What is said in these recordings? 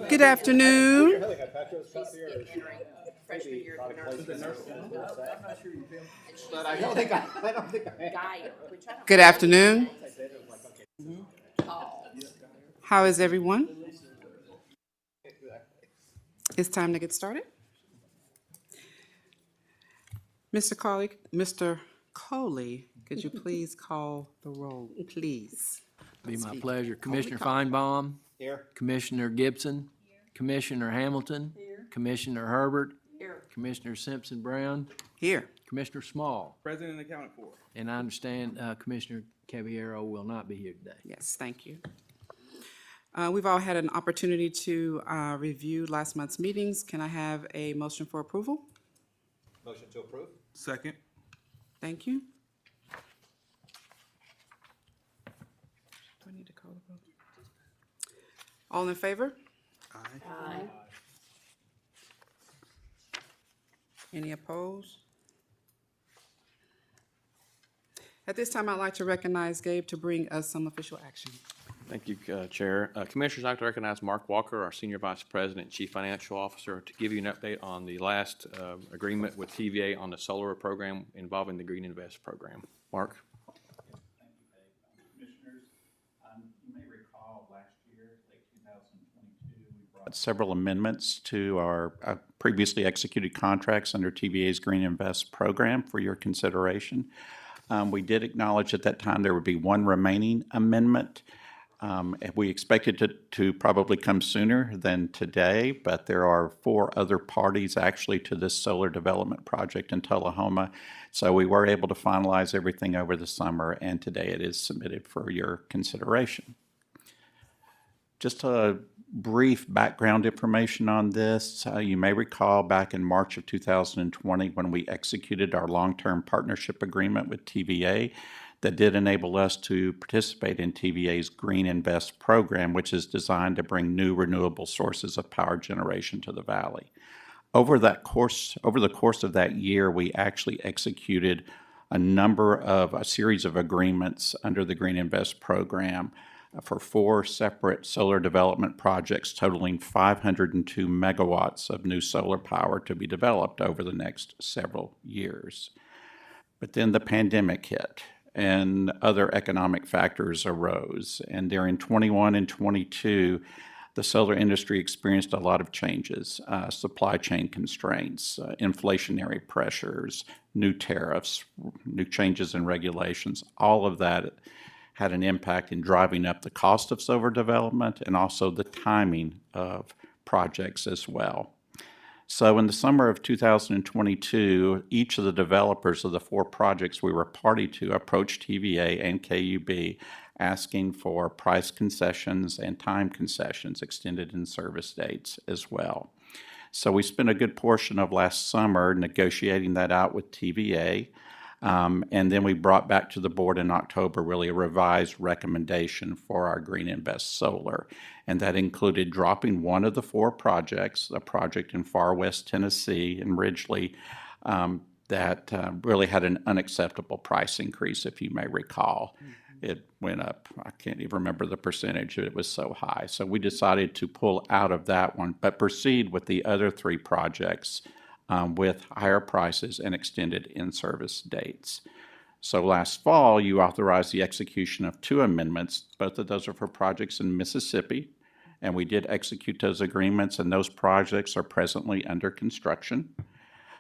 Good afternoon. Good afternoon. How is everyone? It's time to get started. Mr. Coley, could you please call the roll, please? Be my pleasure. Commissioner Feinbaum. Here. Commissioner Gibson. Commissioner Hamilton. Commissioner Herbert. Commissioner Simpson Brown. Here. Commissioner Small. Present and accounted for. And I understand Commissioner Caballero will not be here today. Yes, thank you. We've all had an opportunity to review last month's meetings. Can I have a motion for approval? Motion to approve. Second. Thank you. Do I need to call the vote? All in favor? Aye. Any opposed? At this time, I'd like to recognize Gabe to bring us some official action. Thank you, Chair. Commissioners, I'd like to recognize Mark Walker, our Senior Vice President and Chief Financial Officer, to give you an update on the last agreement with TVA on the solar program involving the Green Invest program. Mark? Thank you, Commissioners. You may recall last year, late 2022, we brought several amendments to our previously executed contracts under TVA's Green Invest program for your consideration. We did acknowledge at that time there would be one remaining amendment. We expected it to probably come sooner than today, but there are 4 other parties actually to this solar development project in Tullahoma. So we were able to finalize everything over the summer, and today it is submitted for your consideration. Just a brief background information on this. You may recall back in March of 2020 when we executed our long-term partnership agreement with TVA that did enable us to participate in TVA's Green Invest program, which is designed to bring new renewable sources of power generation to the valley. Over the course of that year, we actually executed a series of agreements under the Green Invest program for 4 separate solar development projects totaling 502 megawatts of new solar power to be developed over the next several years. But then the pandemic hit and other economic factors arose. And during 21 and 22, the solar industry experienced a lot of changes, supply chain constraints, inflationary pressures, new tariffs, new changes in regulations. All of that had an impact in driving up the cost of solar development and also the timing of projects as well. So in the summer of 2022, each of the developers of the 4 projects we were party to approached TVA and KUB asking for price concessions and time concessions, extended in-service dates as well. So we spent a good portion of last summer negotiating that out with TVA. And then we brought back to the board in October really a revised recommendation for our Green Invest Solar. And that included dropping one of the 4 projects, a project in far west Tennessee in Ridgely, that really had an unacceptable price increase, if you may recall. It went up, I can't even remember the percentage, it was so high. So we decided to pull out of that one, but proceed with the other 3 projects with higher prices and extended in-service dates. So last fall, you authorized the execution of 2 amendments. Both of those are for projects in Mississippi, and we did execute those agreements, and those projects are presently under construction.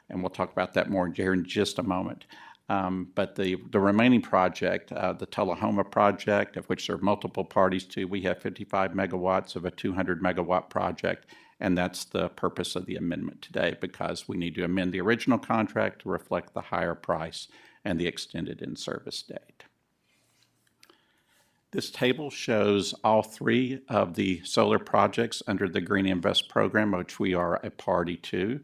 And we'll talk about that more here in just a moment. But the remaining project, the Tullahoma project, of which there are multiple parties to, we have 55 megawatts of a 200 megawatt project. And that's the purpose of the amendment today, because we need to amend the original contract to reflect the higher price and the extended in-service date. This table shows all 3 of the solar projects under the Green Invest program, which we are a party to.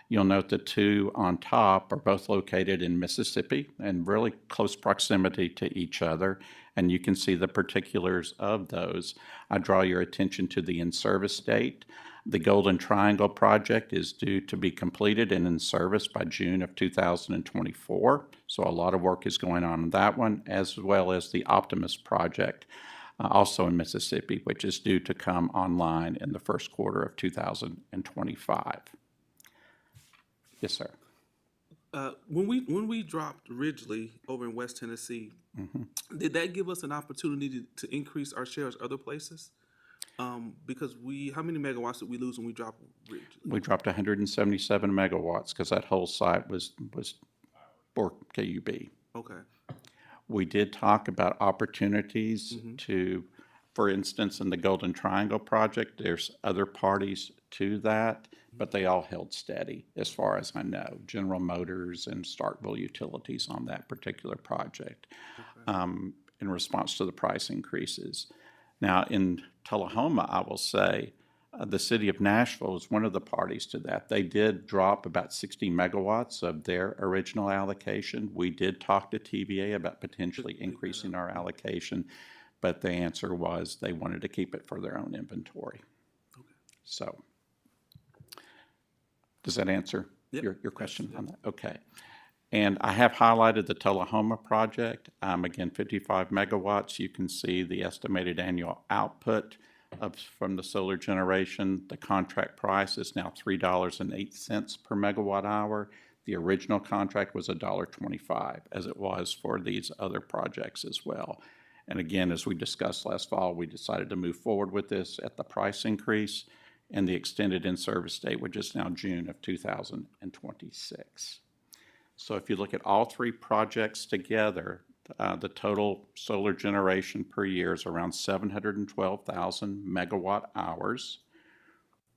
You'll note the 2 on top are both located in Mississippi and really close proximity to each other. And you can see the particulars of those. I draw your attention to the in-service date. The Golden Triangle project is due to be completed and in service by June of 2024. So a lot of work is going on that one, as well as the Optimus project, also in Mississippi, which is due to come online in the first quarter of 2025. Yes, sir. When we dropped Ridgely over in West Tennessee, did that give us an opportunity to increase our shares other places? Because how many megawatts did we lose when we dropped Ridgely? We dropped 177 megawatts because that whole site was for KUB. Okay. We did talk about opportunities to, for instance, in the Golden Triangle project, there's other parties to that, but they all held steady as far as I know. General Motors and Starkville Utilities on that particular project in response to the price increases. Now, in Tullahoma, I will say, the city of Nashville was one of the parties to that. They did drop about 60 megawatts of their original allocation. We did talk to TVA about potentially increasing our allocation, but the answer was they wanted to keep it for their own inventory. So, does that answer your question on that? Okay. And I have highlighted the Tullahoma project. Again, 55 megawatts. You can see the estimated annual output from the solar generation. The contract price is now $3.08 per megawatt hour. The original contract was $1.25, as it was for these other projects as well. And again, as we discussed last fall, we decided to move forward with this at the price increase, and the extended in-service date, which is now June of 2026. So if you look at all three projects together, the total solar generation per year is around 712,000 megawatt hours.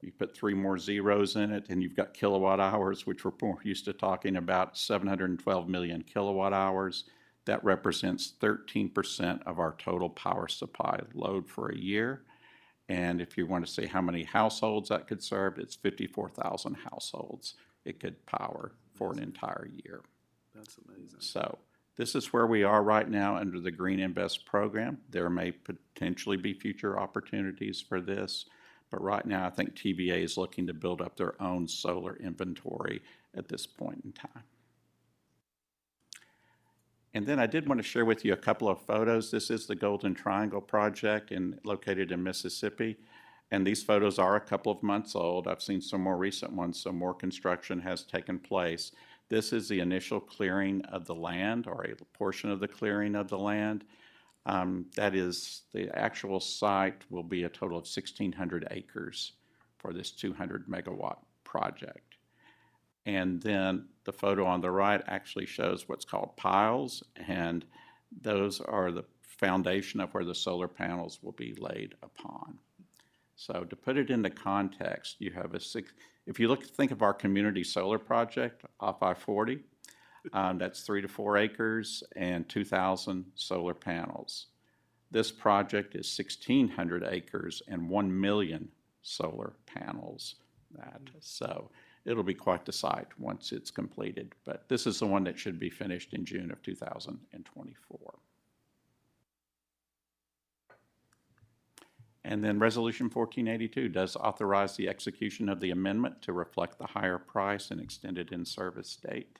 You put three more zeros in it, and you've got kilowatt hours, which we're more used to talking about, 712 million kilowatt hours. That represents 13% of our total power supply load for a year. And if you want to see how many households that could serve, it's 54,000 households it could power for an entire year. That's amazing. So this is where we are right now under the Green Invest program. There may potentially be future opportunities for this, but right now I think TVA is looking to build up their own solar inventory at this point in time. And then I did want to share with you a couple of photos. This is the Golden Triangle project located in Mississippi. And these photos are a couple of months old. I've seen some more recent ones, so more construction has taken place. This is the initial clearing of the land, or a portion of the clearing of the land. That is, the actual site will be a total of 1,600 acres for this 200 megawatt project. And then the photo on the right actually shows what's called piles, and those are the foundation of where the solar panels will be laid upon. So to put it into context, you have if you think of our community solar project off I-40, that's 3 to 4 acres and 2,000 solar panels. This project is 1,600 acres and 1 million solar panels. So it'll be quite the site once it's completed, but this is the one that should be finished in June of 2024. And then Resolution 1482 does authorize the execution of the amendment to reflect the higher price and extended in-service date.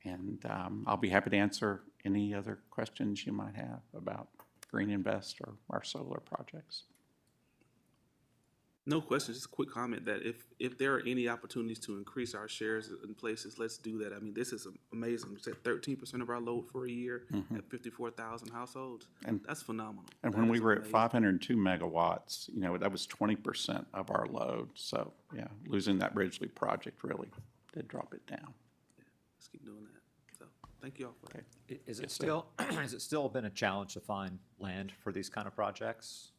And I'll be happy to answer any other questions you might have about Green Invest or our solar projects. No questions, just a quick comment that if there are any opportunities to increase our shares in places, let's do that. I mean, this is amazing. We said 13% of our load for a year at 54,000 households. And that's phenomenal. And when we were at 502 megawatts, that was 20% of our load. So yeah, losing that Ridgely project really did drop it down. Yeah, let's keep doing that. So thank you all for that. Is it still has it still been a challenge to find land for these kind of projects?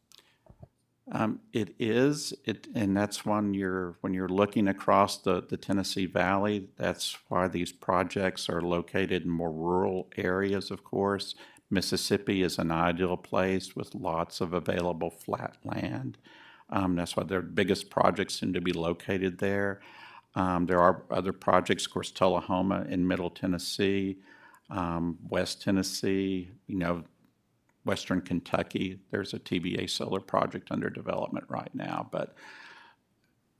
It is, and that's when you're looking across the Tennessee Valley. That's why these projects are located in more rural areas, of course. Mississippi is an ideal place with lots of available flat land. That's why their biggest projects tend to be located there. There are other projects, of course, Tullahoma in Middle Tennessee, West Tennessee, Western Kentucky. There's a TVA solar project under development right now, but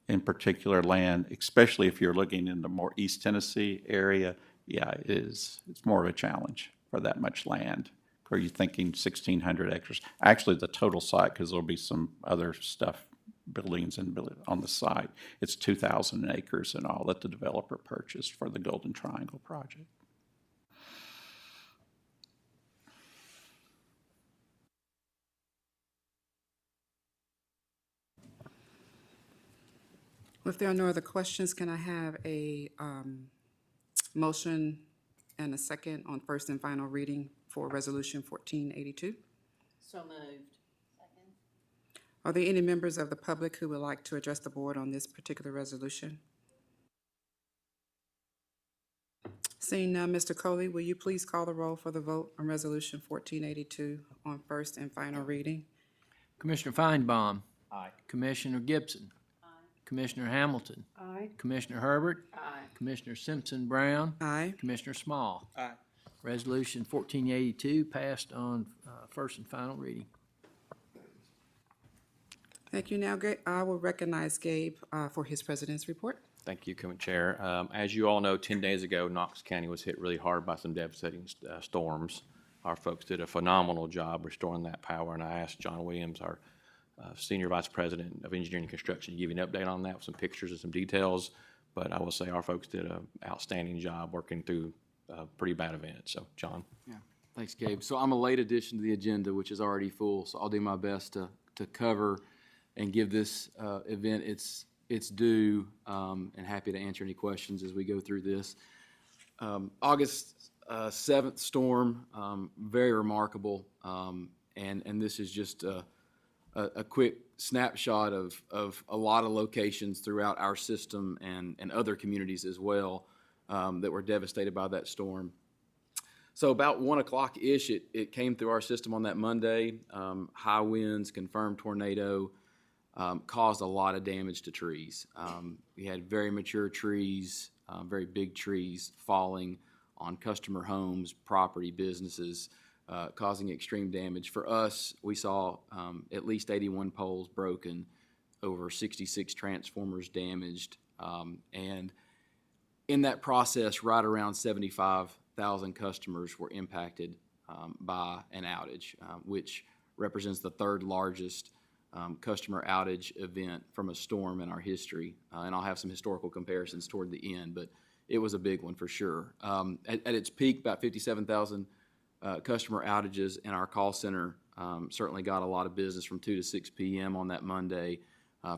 in particular land, especially if you're looking in the more East Tennessee area, yeah, it's more of a challenge for that much land Or are you thinking 1,600 acres? Actually, the total site, because there'll be some other stuff, buildings and on the site, it's 2,000 acres and all that the developer purchased for the Golden Triangle project. If there are no other questions, can I have a motion and a second on first and final reading for Resolution 1482? So moved. Are there any members of the public who would like to address the board on this particular resolution? Seeing none, Mr. Coley, will you please call the roll for the vote on Resolution 1482 on first and final reading? Commissioner Feinbaum. Aye. Commissioner Gibson. Commissioner Hamilton. Aye. Commissioner Herbert. Aye. Commissioner Simpson Brown. Aye. Commissioner Small. Aye. Resolution 1482 passed on first and final reading. Thank you. Now, I will recognize Gabe for his president's report. Thank you, Chair. As you all know, 10 days ago, Knox County was hit really hard by some devastating storms. Our folks did a phenomenal job restoring that power, and I asked John Williams, our Senior Vice President of Engineering and Construction, to give you an update on that with some pictures and some details. But I will say our folks did an outstanding job working through a pretty bad event. So, John. Yeah, thanks, Gabe. So I'm a late addition to the agenda, which is already full, so I'll do my best to cover and give this event its due, and happy to answer any questions as we go through this. August 7th storm, very remarkable, and this is just a quick snapshot of a lot of locations throughout our system and other communities as well that were devastated by that storm. So about 1 o'clock-ish, it came through our system on that Monday. High winds, confirmed tornado, caused a lot of damage to trees. We had very mature trees, very big trees falling on customer homes, property, businesses, causing extreme damage. For us, we saw at least 81 poles broken, over 66 transformers damaged, and in that process, right around 75,000 customers were impacted by an outage, which represents the third largest customer outage event from a storm in our history. And I'll have some historical comparisons toward the end, but it was a big one for sure. At its peak, about 57,000 customer outages in our call center certainly got a lot of business from 2 to 6 p.m. on that Monday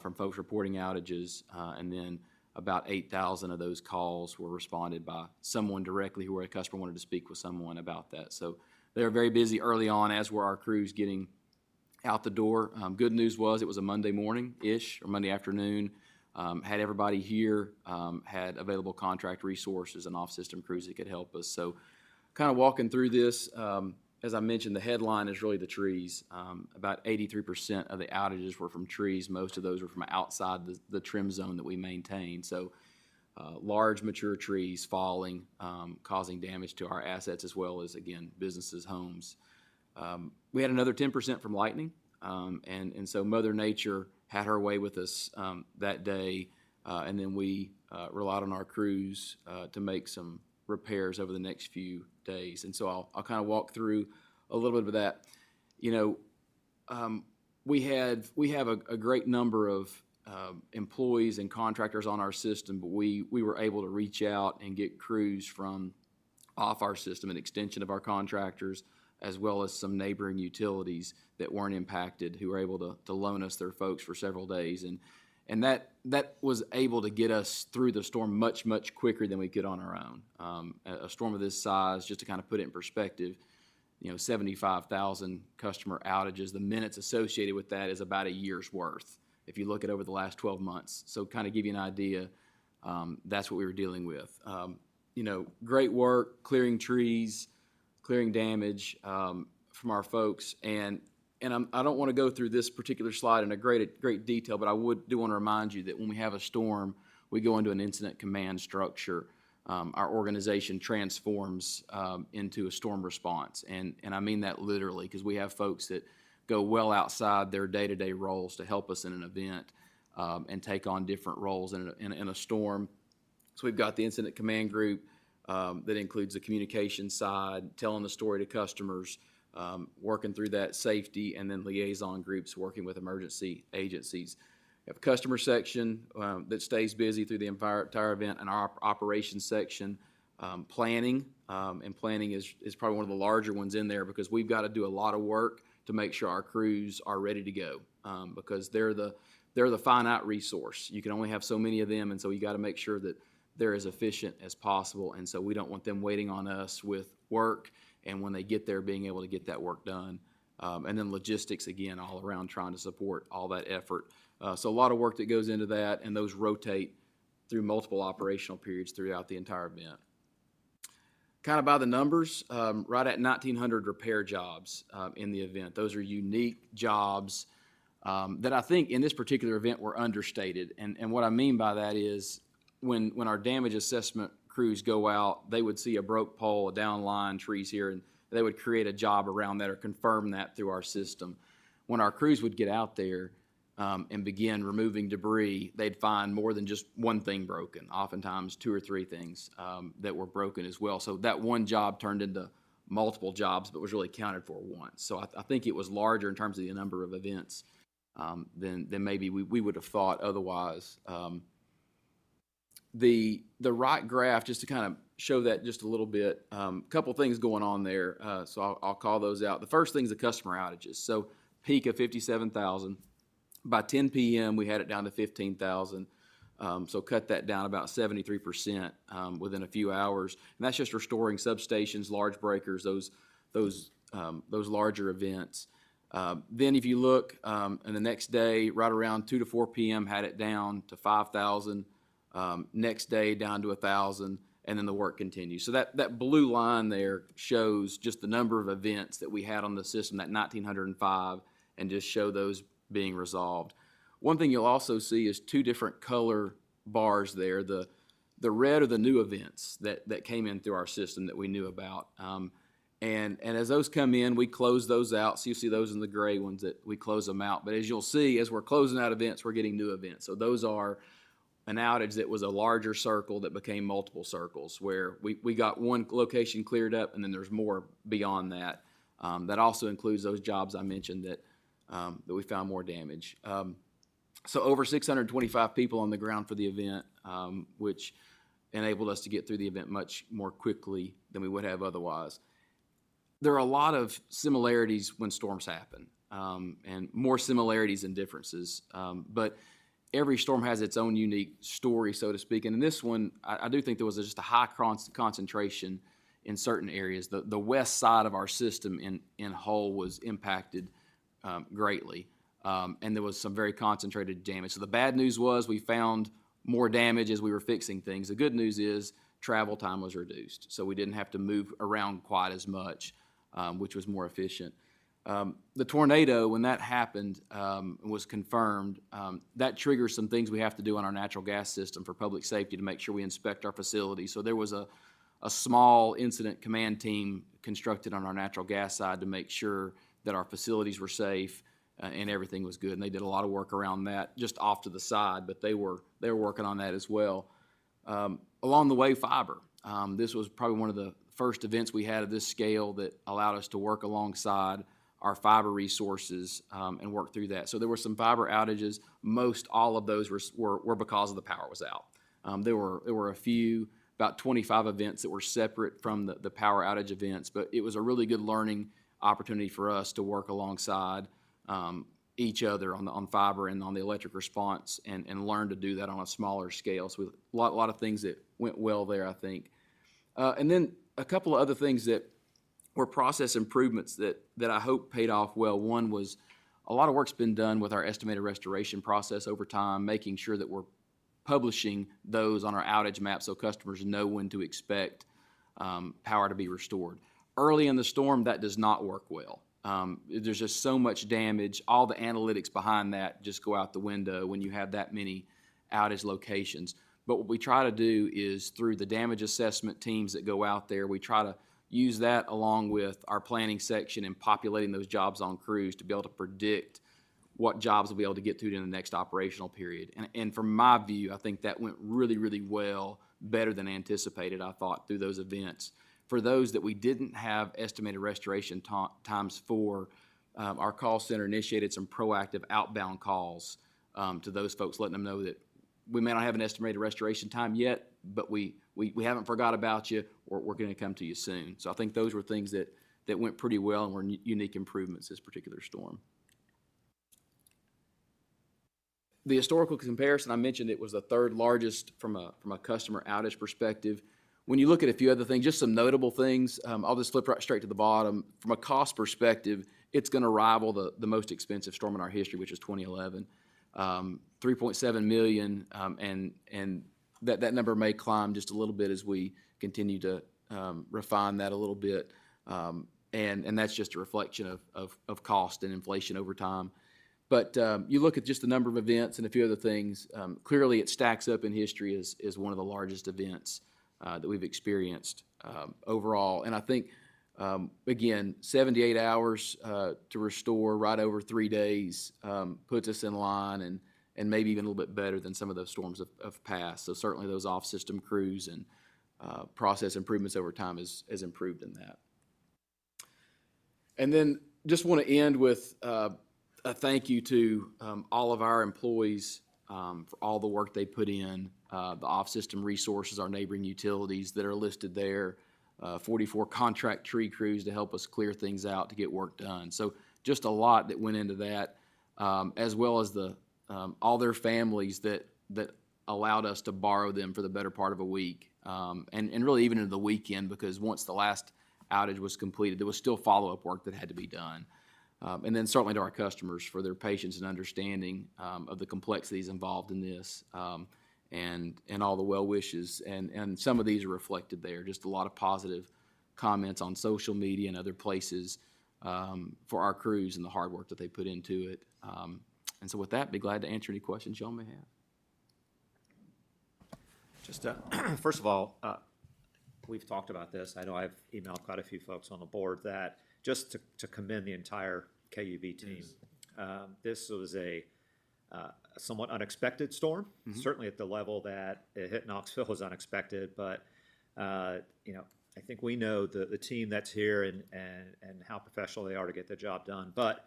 from folks reporting outages, and then about 8,000 of those calls were responded by someone directly where a customer wanted to speak with someone about that. So they were very busy early on, as were our crews getting out the door. Good news was it was a Monday morning-ish or Monday afternoon. Had everybody here, had available contract resources and off-system crews that could help us. So kind of walking through this, as I mentioned, the headline is really the trees. About 83% of the outages were from trees. Most of those were from outside the trim zone that we maintain. So large mature trees falling, causing damage to our assets as well as, again, businesses, homes. We had another 10% from lightning, and so Mother Nature had her way with us that day, and then we relied on our crews to make some repairs over the next few days. And so I'll kind of walk through a little bit of that. You know, we have a great number of employees and contractors on our system, but we were able to reach out and get crews from off our system, an extension of our contractors, as well as some neighboring utilities that weren't impacted, who were able to loan us their folks for several days. And that was able to get us through the storm much, much quicker than we could on our own. A storm of this size, just to kind of put it in perspective, you know, 75,000 customer outages, the minutes associated with that is about a year's worth, if you look at over the last 12 months. So kind of give you an idea, that's what we were dealing with. You know, great work, clearing trees, clearing damage from our folks. And I don't want to go through this particular slide in a great detail, but I do want to remind you that when we have a storm, we go into an incident command structure. Our organization transforms into a storm response. And I mean that literally, because we have folks that go well outside their day-to-day roles to help us in an event and take on different roles in a storm. So we've got the incident command group that includes the communication side, telling the story to customers, working through that safety, and then liaison groups working with emergency agencies. We have a customer section that stays busy through the entire event, and our operations section, planning, and planning is probably one of the larger ones in there because we've got to do a lot of work to make sure our crews are ready to go because they're the finite resource. You can only have so many of them, and so you got to make sure that they're as efficient as possible, and so we don't want them waiting on us with work, and when they get there, being able to get that work done. And then logistics, again, all around trying to support all that effort. So a lot of work that goes into that, and those rotate through multiple operational periods throughout the entire event. Kind of by the numbers, right at 1,900 repair jobs in the event. Those are unique jobs that I think in this particular event were understated. And what I mean by that is when our damage assessment crews go out, they would see a broke pole, a down line, trees here, and they would create a job around that or confirm that through our system. When our crews would get out there and begin removing debris, they'd find more than just one thing broken, oftentimes 2 or 3 things that were broken as well. So that one job turned into multiple jobs, but was really counted for once. So I think it was larger in terms of the number of events than maybe we would have thought otherwise. The right graph, just to kind of show that just a little bit, a couple things going on there, so I'll call those out. The first thing is the customer outages. So peak of 57,000. By 10 p.m., we had it down to 15,000. So cut that down about 73% within a few hours. And that's just restoring substations, large breakers, those larger events. Then if you look, and the next day, right around 2 to 4 p.m., had it down to 5,000. Next day down to 1,000, and then the work continues. So that blue line there shows just the number of events that we had on the system, that 1,905, and just show those being resolved. One thing you'll also see is 2 different color bars there. The red are the new events that came in through our system that we knew about. And as those come in, we close those out. So you see those in the gray ones that we close them out. But as you'll see, as we're closing out events, we're getting new events. So those are an outage that was a larger circle that became multiple circles, where we got one location cleared up, and then there's more beyond that. That also includes those jobs I mentioned that we found more damage. So over 625 people on the ground for the event, which enabled us to get through the event much more quickly than we would have otherwise. There are a lot of similarities when storms happen, and more similarities than differences. But every storm has its own unique story, so to speak. And in this one, I do think there was just a high concentration in certain areas. The west side of our system in whole was impacted greatly, and there was some very concentrated damage. So the bad news was we found more damage as we were fixing things. The good news is travel time was reduced, so we didn't have to move around quite as much, which was more efficient. The tornado, when that happened, was confirmed, that triggers some things we have to do on our natural gas system for public safety to make sure we inspect our facilities. So there was a small incident command team constructed on our natural gas side to make sure that our facilities were safe and everything was good. And they did a lot of work around that just off to the side, but they were working on that as well. Along the way, fiber. This was probably one of the first events we had of this scale that allowed us to work alongside our fiber resources and work through that. So there were some fiber outages. Most all of those were because of the power was out. There were a few, about 25 events that were separate from the power outage events, but it was a really good learning opportunity for us to work alongside each other on fiber and on the electric response and learn to do that on a smaller scale. So a lot of things that went well there, I think. And then a couple of other things that were process improvements that I hope paid off well. One was a lot of work's been done with our estimated restoration process over time, making sure that we're publishing those on our outage map so customers know when to expect power to be restored. Early in the storm, that does not work well. There's just so much damage. All the analytics behind that just go out the window when you have that many outage locations. But what we try to do is through the damage assessment teams that go out there, we try to use that along with our planning section and populating those jobs on crews to be able to predict what jobs we'll be able to get through in the next operational period. And from my view, I think that went really, really well, better than anticipated, I thought, through those events. for those that we didn't have estimated restoration times for, our call center initiated some proactive outbound calls to those folks, letting them know that we may not have an estimated restoration time yet, but we haven't forgot about you, or we're going to come to you soon. So I think those were things that went pretty well and were unique improvements this particular storm. The historical comparison, I mentioned it was the third largest from a customer outage perspective. When you look at a few other things, just some notable things, I'll just flip right straight to the bottom. From a cost perspective, it's going to rival the most expensive storm in our history, which is 2011. 3.7 million, and that number may climb just a little bit as we continue to refine that a little bit, and that's just a reflection of cost and inflation over time. But you look at just the number of events and a few other things, clearly it stacks up in history as one of the largest events that we've experienced overall. And I think, again, 78 hours to restore right over 3 days puts us in line and maybe even a little bit better than some of those storms have passed. So certainly those off-system crews and process improvements over time has improved in that. And then just want to end with a thank you to all of our employees for all the work they put in, the off-system resources, our neighboring utilities that are listed there, 44 contract tree crews to help us clear things out to get work done. So just a lot that went into that, as well as all their families that allowed us to borrow them for the better part of a week, and really even into the weekend, because once the last outage was completed, there was still follow-up work that had to be done. And then certainly to our customers for their patience and understanding of the complexities involved in this, and all the well wishes. And some of these are reflected there, just a lot of positive comments on social media and other places for our crews and the hard work that they put into it. And so with that, be glad to answer any questions y'all may have. Just first of all, we've talked about this. I know I've emailed quite a few folks on the board that just to commend the entire KUB team. This was a somewhat unexpected storm. Mm-hmm. Certainly at the level that it hit Knoxville was unexpected, but you know, I think we know the team that's here and how professional they are to get the job done. But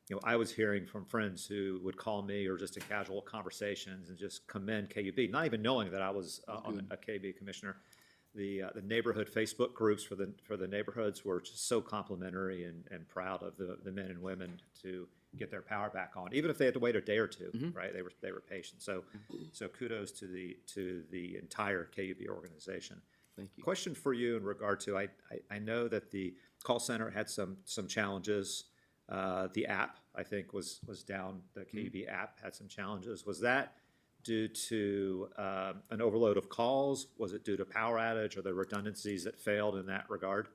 you know, I was hearing from friends who would call me or just in casual conversations and just commend KUB, not even knowing that I was on a KUB commissioner. The neighborhood Facebook groups for the neighborhoods were just so complimentary and proud of the men and women to get their power back on, even if they had to wait a day or two. Mm-hmm. Right? They were patient. So kudos to the entire KUB organization. Thank you. Question for you in regard to I know that the call center had some challenges. The app, I think, was down. The KUB app had some challenges. Was that due to an overload of calls? Was it due to power outage or the redundancies that failed in that regard?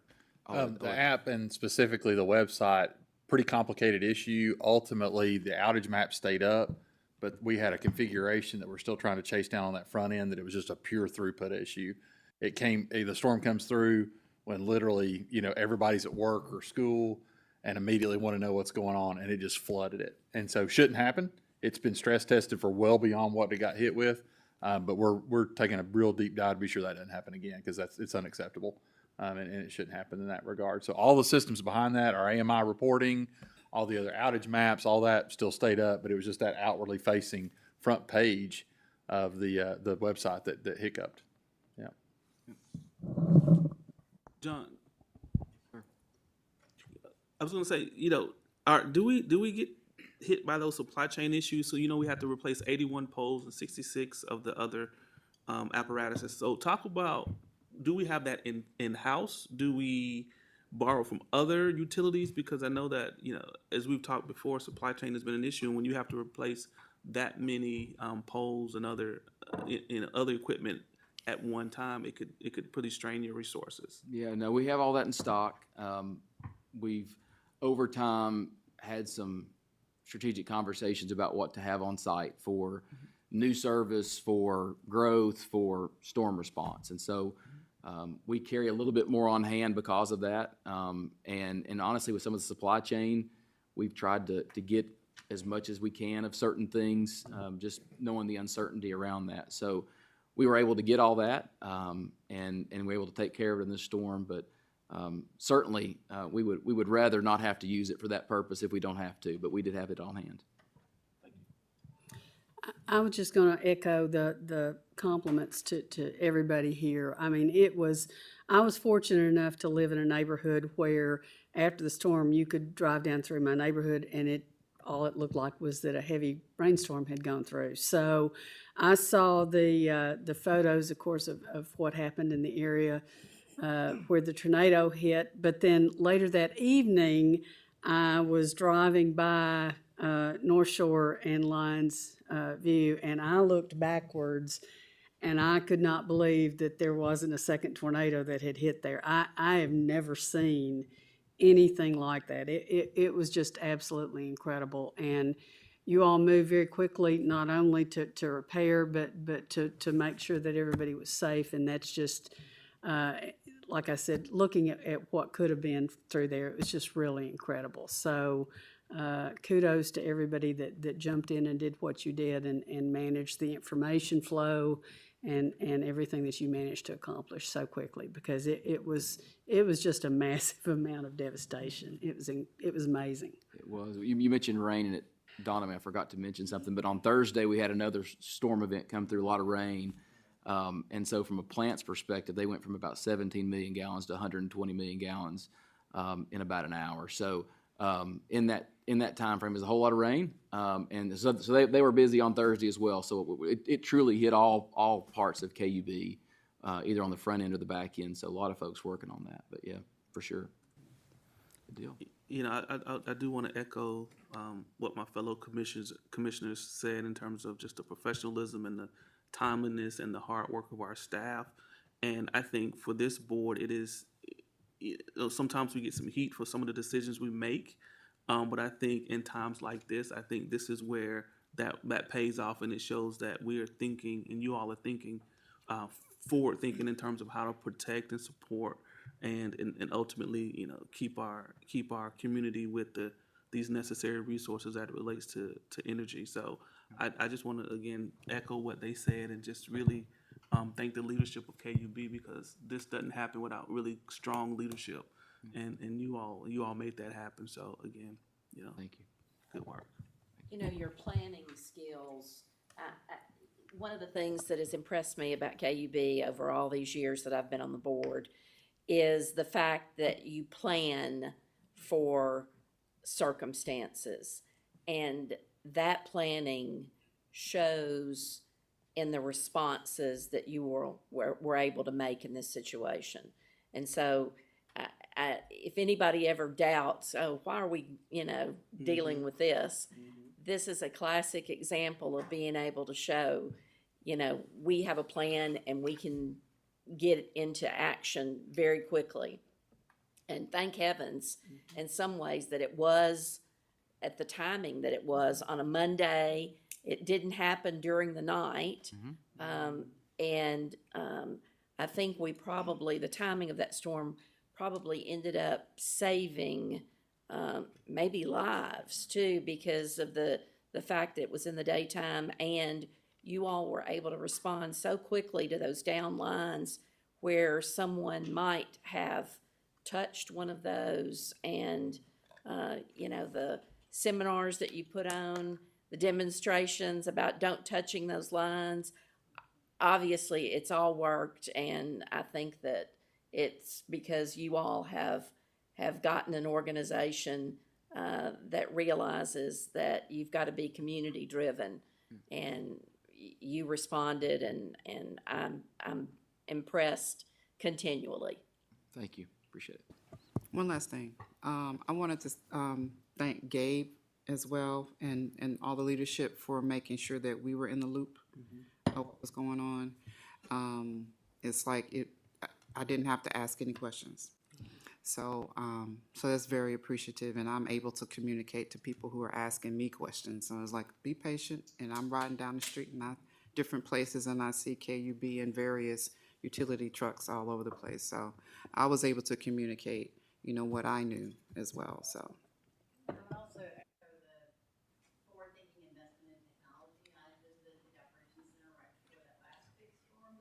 The app and specifically the website, pretty complicated issue. Ultimately, the outage map stayed up, but we had a configuration that we're still trying to chase down on that front end that it was just a pure throughput issue. The storm comes through when literally, you know, everybody's at work or school and immediately want to know what's going on, and it just flooded it. And so shouldn't happen. It's been stress tested for well beyond what it got hit with, but we're taking a real deep dive to be sure that doesn't happen again, because it's unacceptable, and it shouldn't happen in that regard. So all the systems behind that, our AMI reporting, all the other outage maps, all that still stayed up, but it was just that outwardly facing front page of the website that hiccuped. Yeah. John, I was going to say, you know, do we get hit by those supply chain issues? So, you know, we have to replace 81 poles and 66 of the other apparatuses. So talk about, do we have that in-house? Do we borrow from other utilities? Because I know that, you know, as we've talked before, supply chain has been an issue. And when you have to replace that many poles and other equipment at one time, it could really strain your resources. Yeah, no, we have all that in stock. We've over time had some strategic conversations about what to have on site for new service, for growth, for storm response. And so we carry a little bit more on hand because of that. And honestly, with some of the supply chain, we've tried to get as much as we can of certain things, just knowing the uncertainty around that. So we were able to get all that, and we were able to take care of it in this storm, but certainly, we would rather not have to use it for that purpose if we don't have to, but we did have it on hand. I was just going to echo the compliments to everybody here. I mean, I was fortunate enough to live in a neighborhood where after the storm, you could drive down through my neighborhood and all it looked like was that a heavy rainstorm had gone through. So I saw the photos, of course, of what happened in the area where the tornado hit. But then later that evening, I was driving by North Shore and Lions View, and I looked backwards, and I could not believe that there wasn't a second tornado that had hit there. I have never seen anything like that. It was just absolutely incredible, and you all moved very quickly, not only to repair, but to make sure that everybody was safe, and that's just, like I said, looking at what could have been through there, it was just really incredible. So kudos to everybody that jumped in and did what you did and managed the information flow and everything that you managed to accomplish so quickly, because it was just a massive amount of devastation. It was amazing. It was. You mentioned rain, and Donna, I forgot to mention something, but on Thursday, we had another storm event come through, a lot of rain. And so from a plant's perspective, they went from about 17 million gallons to 120 million gallons in about an hour. So in that time frame, there's a whole lot of rain, and so they were busy on Thursday as well. So it truly hit all parts of KUB, either on the front end or the back end. So a lot of folks working on that. But yeah, for sure, good deal. You know, I do want to echo what my fellow commissioners said in terms of just the professionalism and the timeliness and the hard work of our staff. And I think for this board, it is, sometimes we get some heat for some of the decisions we make. But I think in times like this, I think this is where that pays off, and it shows that we are thinking, and you all are thinking, forward thinking in terms of how to protect and support and ultimately, you know, keep our community with these necessary resources as it relates to energy. So I just want to again echo what they said and just really thank the leadership of KUB, because this doesn't happen without really strong leadership, and you all made that happen. So again, you know, Thank you. good work. You know, your planning skills, one of the things that has impressed me about KUB over all these years that I've been on the board is the fact that you plan for circumstances. And that planning shows in the responses that you were able to make in this situation. And so if anybody ever doubts, oh, why are we, dealing with this? This is a classic example of being able to show, we have a plan and we can get into action very quickly. And thank heavens, in some ways, that it was at the timing that it was on a Monday. It didn't happen during the night. And I think the timing of that storm probably ended up saving maybe lives too, because of the fact that it was in the daytime and you all were able to respond so quickly to those down lines where someone might have touched one of those. And, the seminars that you put on, the demonstrations about don't touching those lines, obviously it's all worked. And I think that it's because you all have gotten an organization that realizes that you've got to be community driven, and you responded, and I'm impressed continually. Thank you. Appreciate it. One last thing. I wanted to thank Gabe as well and all the leadership for making sure that we were in the loop of what was going on. It's like I didn't have to ask any questions. So that's very appreciative, and I'm able to communicate to people who are asking me questions. So I was like, be patient, and I'm riding down the street and different places, and I see KUB and various utility trucks all over the place. So I was able to communicate, what I knew as well. So. I would also echo the forward-thinking investment in technology. I visited the operations center right before that last big storm,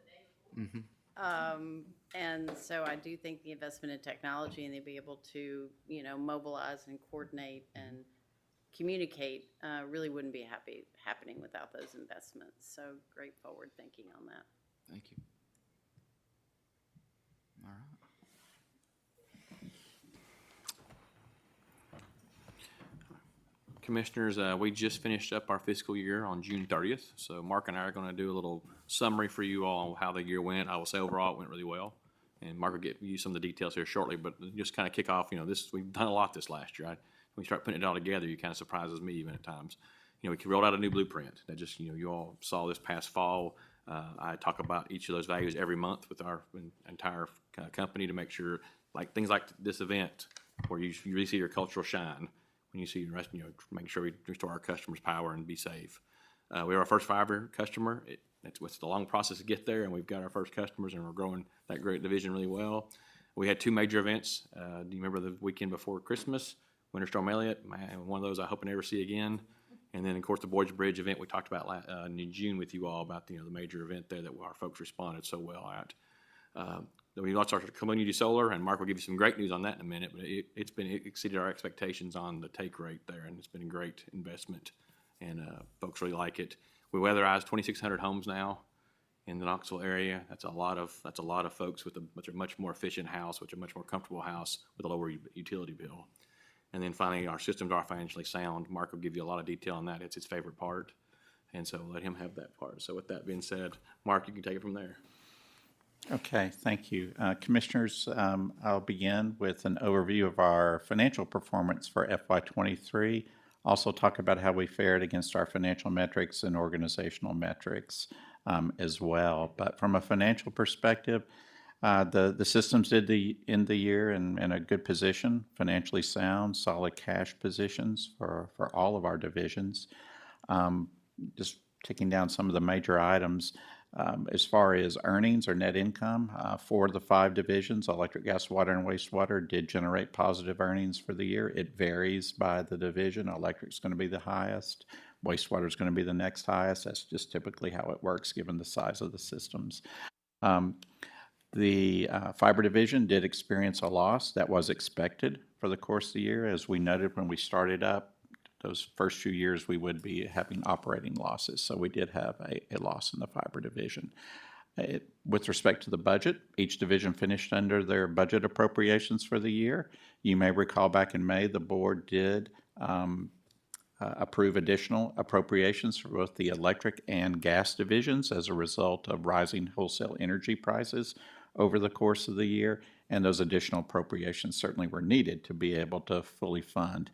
And so I do think the investment in technology and they'll be able to, you know, mobilize and coordinate and communicate, really wouldn't be happening without those investments. So great forward thinking on that. Thank you. All right. Commissioners, we just finished up our fiscal year on June 30th, so Mark and I are going to do a little summary for you all on how the year went. I will say overall it went really well, and Mark will get you some of the details here shortly, but just kind of kick off, you know, we've done a lot this last year. When we start putting it all together, you kind of surprises me even at times. You know, we rolled out a new blueprint that just, you know, you all saw this past fall. I talk about each of those values every month with our entire company to make sure, like things like this event, where you really see your cultural shine. When you see the rest, you know, making sure we restore our customers' power and be safe. We have our first fiber customer. It's a long process to get there, and we've got our first customers, and we're growing that great division really well. We had two major events. Do you remember the weekend before Christmas? Winter Storm Elliott, man, one of those I hope I never see again. And then, of course, the Boys Bridge event we talked about in June with you all about the major event there that our folks responded so well at. We launched our community solar, and Mark will give you some great news on that in a minute, but it exceeded our expectations on the take rate there, and it's been a great investment, and folks really like it. We weatherized 2,600 homes now in the Knoxville area. That's a lot of folks with a much more efficient house, which a much more comfortable house with a lower utility bill. And then finally, our systems are financially sound. Mark will give you a lot of detail on that. It's his favorite part, and so let him have that part. So with that being said, Mark, you can take it from there. Okay, thank you. Commissioners, I'll begin with an overview of our financial performance for FY23. Also talk about how we fared against our financial metrics and organizational metrics as well. But from a financial perspective, the systems did end the year in a good position, financially sound, solid cash positions for all of our divisions. Just taking down some of the major items. As far as earnings or net income, for the 5 divisions, electric, gas, water, and wastewater did generate positive earnings for the year. It varies by the division. Electric's going to be the highest. Wastewater is going to be the next highest. That's just typically how it works given the size of the systems. The fiber division did experience a loss that was expected for the course of the year. As we noted when we started up, those first few years we would be having operating losses. So we did have a loss in the fiber division. With respect to the budget, each division finished under their budget appropriations for the year. You may recall back in May, the board did approve additional appropriations for both the electric and gas divisions as a result of rising wholesale energy prices over the course of the year, and those additional appropriations certainly were needed to be able to fully fund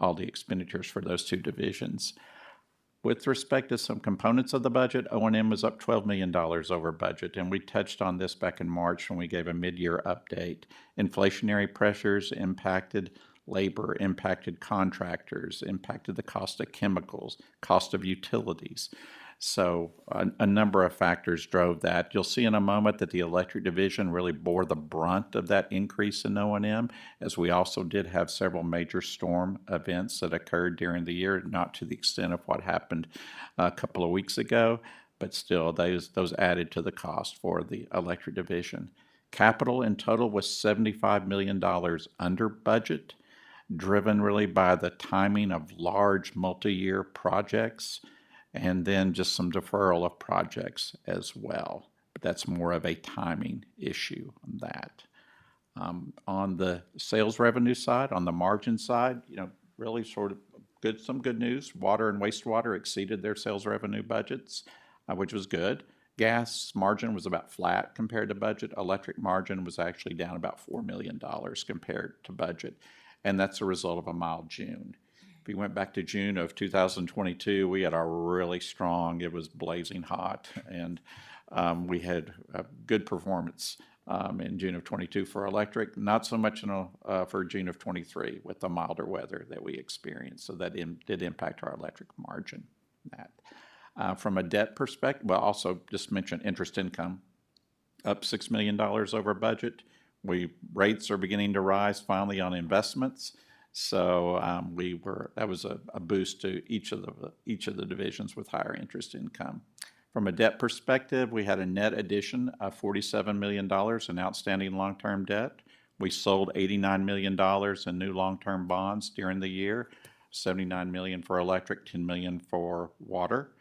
all the expenditures for those 2 divisions. With respect to some components of the budget, O&M was up $12 million over budget, and we touched on this back in March when we gave a mid-year update. Inflationary pressures impacted labor, impacted contractors, impacted the cost of chemicals, cost of utilities. So a number of factors drove that. You'll see in a moment that the electric division really bore the brunt of that increase in O&M, as we also did have several major storm events that occurred during the year, not to the extent of what happened a couple of weeks ago, but still those added to the cost for the electric division. Capital in total was $75 million under budget, driven really by the timing of large multi-year projects, and then just some deferral of projects as well. But that's more of a timing issue on that. On the sales revenue side, on the margin side, really sort of some good news. Water and wastewater exceeded their sales revenue budgets, which was good. Gas margin was about flat compared to budget. Electric margin was actually down about $4 million compared to budget, and that's a result of a mild June. If you went back to June of 2022, we had a really strong, it was blazing hot, and we had a good performance in June of 22 for electric, not so much for June of 23 with the milder weather that we experienced. So that did impact our electric margin. From a debt perspective, well, also just mention interest income, up $6 million over budget. Rates are beginning to rise finally on investments. So that was a boost to each of the divisions with higher interest income. From a debt perspective, we had a net addition of $47 million in outstanding long-term debt. We sold $89 million in new long-term bonds during the year, $79 million for electric, $10 million for water.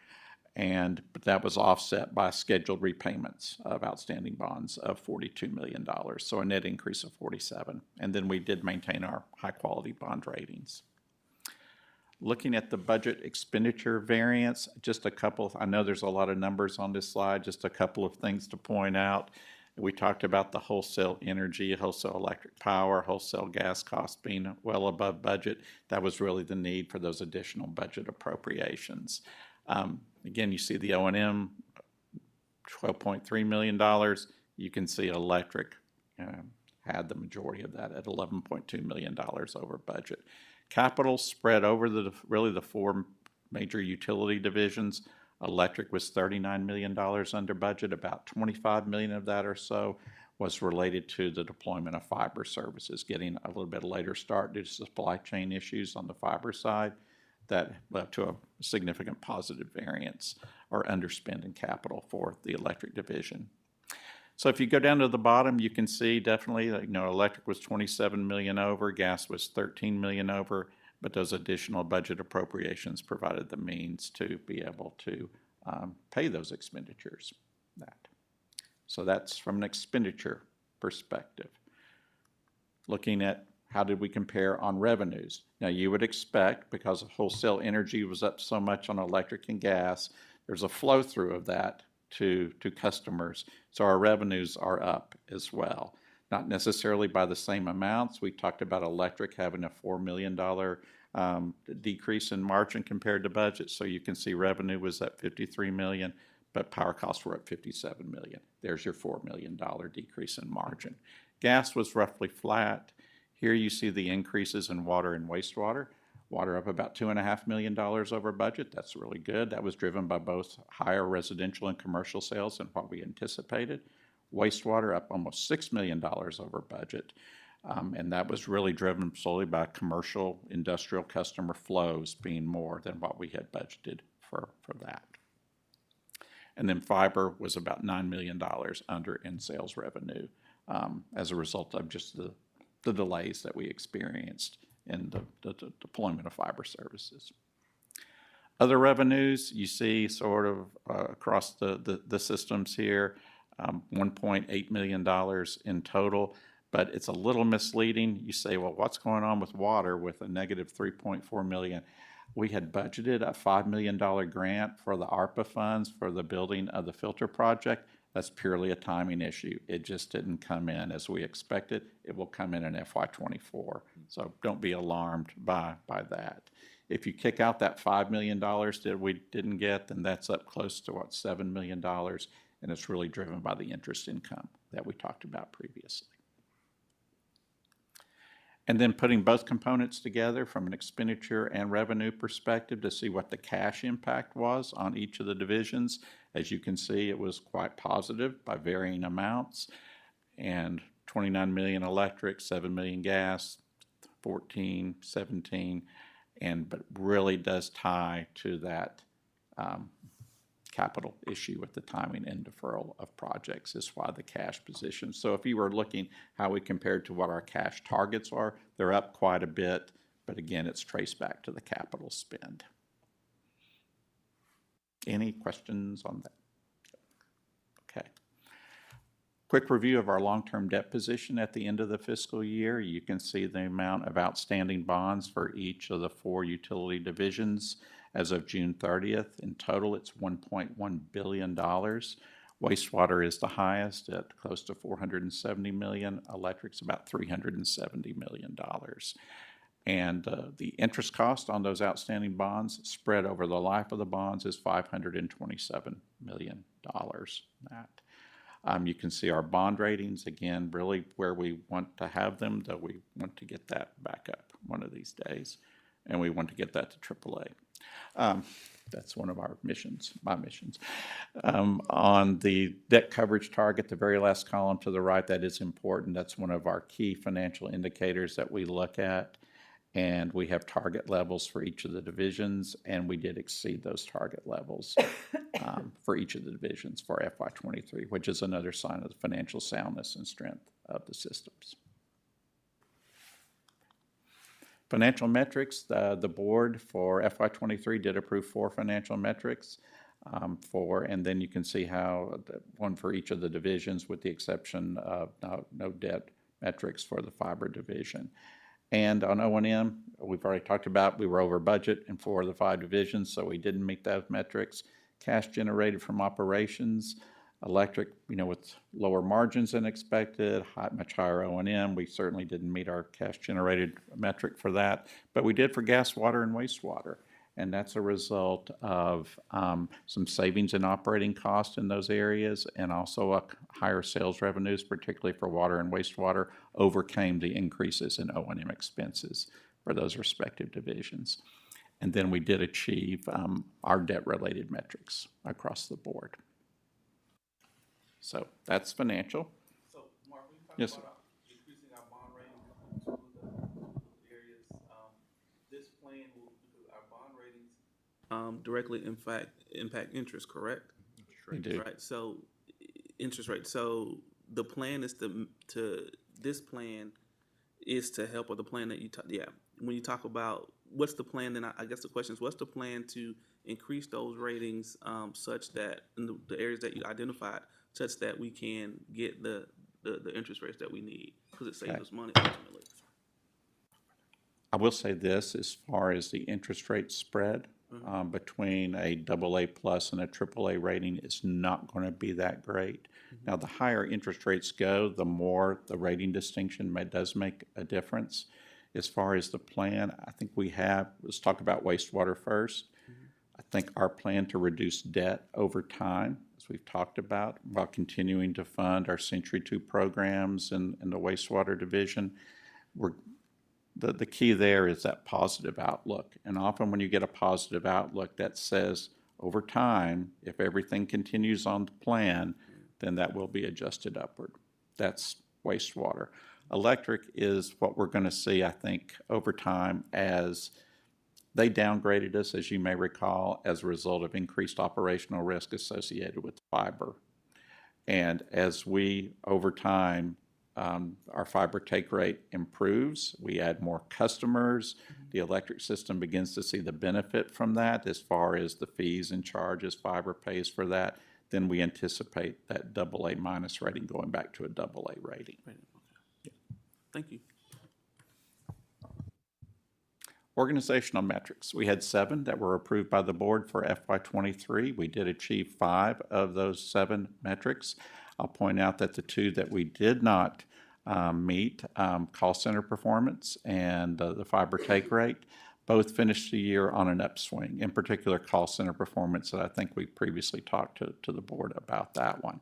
But that was offset by scheduled repayments of outstanding bonds of $42 million, so a net increase of 47. And then we did maintain our high-quality bond ratings. Looking at the budget expenditure variance, just a couple, I know there's a lot of numbers on this slide, just a couple of things to point out. We talked about the wholesale energy, wholesale electric power, wholesale gas costs being well above budget. That was really the need for those additional budget appropriations. Again, you see the O&M, $12.3 million. You can see electric had the majority of that at $11.2 million over budget. Capital spread over really the four major utility divisions. Electric was $39 million under budget. About $25 million of that or so was related to the deployment of fiber services, getting a little bit later start due to supply chain issues on the fiber side. That led to a significant positive variance or underspend in capital for the electric division. So if you go down to the bottom, you can see definitely, electric was $27 million over, gas was $13 million over, but those additional budget appropriations provided the means to be able to pay those expenditures. So that's from an expenditure perspective. Looking at how did we compare on revenues? Now you would expect, because wholesale energy was up so much on electric and gas, there's a flow through of that to customers. So our revenues are up as well. Not necessarily by the same amounts. We talked about electric having a $4 million decrease in margin compared to budget. So you can see revenue was at $53 million, but power costs were at $57 million. There's your $4 million decrease in margin. Gas was roughly flat. Here you see the increases in water and wastewater. Water up about $2.5 million over budget. That's really good. That was driven by both higher residential and commercial sales than what we anticipated. Wastewater up almost $6 million over budget. And that was really driven solely by commercial industrial customer flows being more than what we had budgeted for that. And then fiber was about $9 million under in sales revenue as a result of just the delays that we experienced in the deployment of fiber services. Other revenues, you see sort of across the systems here, $1.8 million in total, but it's a little misleading. You say, well, what's going on with water with a negative $3.4 million? We had budgeted a $5 million grant for the ARPA funds for the building of the filter project. That's purely a timing issue. It just didn't come in as we expected. It will come in FY24. So don't be alarmed by that. If you kick out that $5 million that we didn't get, then that's up close to $7 million, and it's really driven by the interest income that we talked about previously. And then putting both components together from an expenditure and revenue perspective to see what the cash impact was on each of the divisions. As you can see, it was quite positive by varying amounts, and 29 million electric, 7 million gas, 14, 17, but really does tie to that capital issue with the timing and deferral of projects is why the cash position. So if you were looking how we compared to what our cash targets are, they're up quite a bit, but again, it's traced back to the capital spend. Any questions on that? Okay. Quick review of our long-term debt position at the end of the fiscal year. You can see the amount of outstanding bonds for each of the 4 utility divisions as of June 30th. In total, it's $1.1 billion. Wastewater is the highest at close to $470 million. Electric's about $370 million. And the interest cost on those outstanding bonds spread over the life of the bonds is $527 million. You can see our bond ratings, again, really where we want to have them, though we want to get that back up one of these days, and we want to get that to AAA. That's one of our missions, my missions. On the debt coverage target, the very last column to the right, that is important. That's one of our key financial indicators that we look at. And we have target levels for each of the divisions, and we did exceed those target levels for each of the divisions for FY23, which is another sign of the financial soundness and strength of the systems. Financial metrics, the board for FY23 did approve 4 financial metrics and then you can see how one for each of the divisions with the exception of no debt metrics for the fiber division. And on O&M, we've already talked about, we were over budget in 4 of the 5 divisions, so we didn't meet those metrics. Cash generated from operations, electric, with lower margins than expected, much higher O&M. We certainly didn't meet our cash generated metric for that, but we did for gas, water, and wastewater. And that's a result of some savings in operating costs in those areas, and also higher sales revenues, particularly for water and wastewater, overcame the increases in O&M expenses for those respective divisions. And then we did achieve our debt-related metrics across the board. So that's financial. So, Mark, when you talk Yes, about increasing our bond rating in two of the areas, this plan will, because our bond ratings directly impact interest, correct? We do. Right. So, interest rate. So the plan is this plan is to help, or the plan that when you talk about what's the plan, then I guess the question is, what's the plan to increase those ratings such that in the areas that you identified, such that we can get the interest rates that we need, because it saves us money ultimately. I will say this, as far as the interest rate spread between a AA plus and a AAA rating is not going to be that great. Now, the higher interest rates go, the more the rating distinction does make a difference. As far as the plan, I think let's talk about wastewater first. I think our plan to reduce debt over time, as we've talked about, while continuing to fund our Century 2 programs and the wastewater division, the key there is that positive outlook. And often when you get a positive outlook, that says over time, if everything continues on the plan, then that will be adjusted upward. That's wastewater. Electric is what we're going to see, I think, over time, as they downgraded us, as you may recall, as a result of increased operational risk associated with fiber. And as we, over time, our fiber take rate improves, we add more customers, the electric system begins to see the benefit from that as far as the fees and charges fiber pays for that, then we anticipate that AA minus rating going back to a AA rating. Yeah. Thank you. Organizational metrics. We had 7 that were approved by the board for FY23. We did achieve 5 of those 7 metrics. I'll point out that the 2 that we did not meet, call center performance and the fiber take rate, both finished the year on an upswing. In particular, call center performance, that I think we previously talked to the board about that one.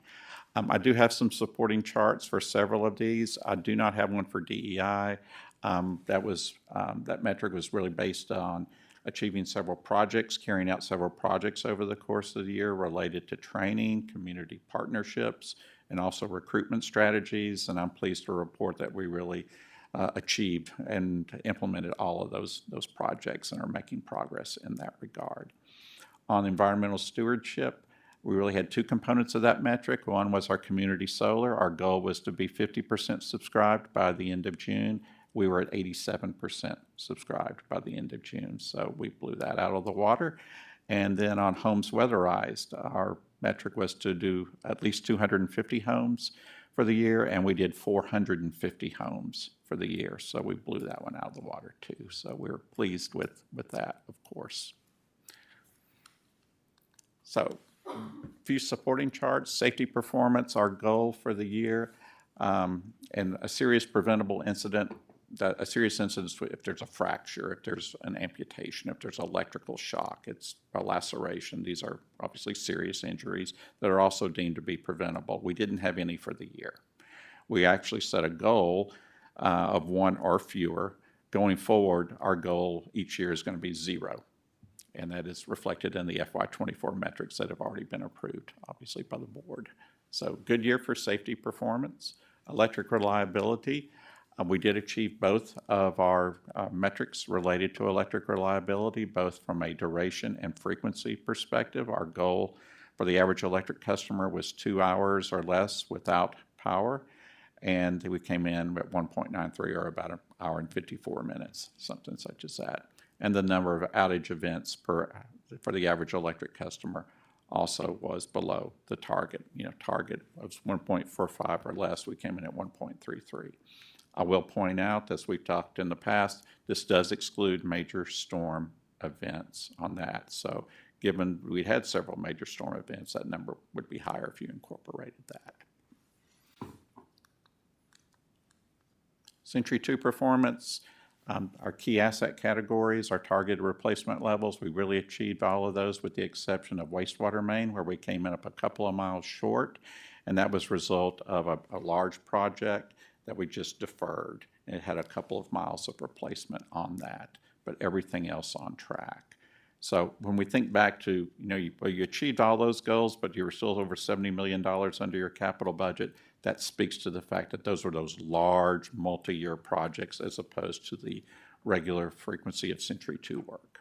I do have some supporting charts for several of these. I do not have one for DEI. That metric was really based on achieving several projects, carrying out several projects over the course of the year related to training, community partnerships, and also recruitment strategies. And I'm pleased to report that we really achieved and implemented all of those projects and are making progress in that regard. On environmental stewardship, we really had 2 components of that metric. One was our community solar. Our goal was to be 50% subscribed by the end of June. We were at 87% subscribed by the end of June, so we blew that out of the water. And then on homes weatherized, our metric was to do at least 250 homes for the year, and we did 450 homes for the year, so we blew that one out of the water too. So we're pleased with that, of course. So a few supporting charts. Safety performance, our goal for the year, and a serious preventable incident. A serious incident is if there's a fracture, if there's an amputation, if there's electrical shock, it's a laceration. These are obviously serious injuries that are also deemed to be preventable. We didn't have any for the year. We actually set a goal of 1 or fewer. Going forward, our goal each year is going to be 0. And that is reflected in the FY24 metrics that have already been approved, obviously, by the board. So good year for safety performance. Electric reliability. We did achieve both of our metrics related to electric reliability, both from a duration and frequency perspective. Our goal for the average electric customer was 2 hours or less without power, and we came in at 1.93, or about an hour and 54 minutes, something such as that. And the number of outage events for the average electric customer also was below the target. Target was 1.45 or less. We came in at 1.33. I will point out, as we've talked in the past, this does exclude major storm events on that. So given we had several major storm events, that number would be higher if you incorporated that. Century 2 performance, our key asset categories, our targeted replacement levels, we really achieved all of those with the exception of wastewater main, where we came in up a couple of miles short, and that was a result of a large project that we just deferred. It had a couple of miles of replacement on that, but everything else on track. So when we think back to, you achieved all those goals, but you were still over $70 million under your capital budget, that speaks to the fact that those were those large multi-year projects as opposed to the regular frequency of Century 2 work.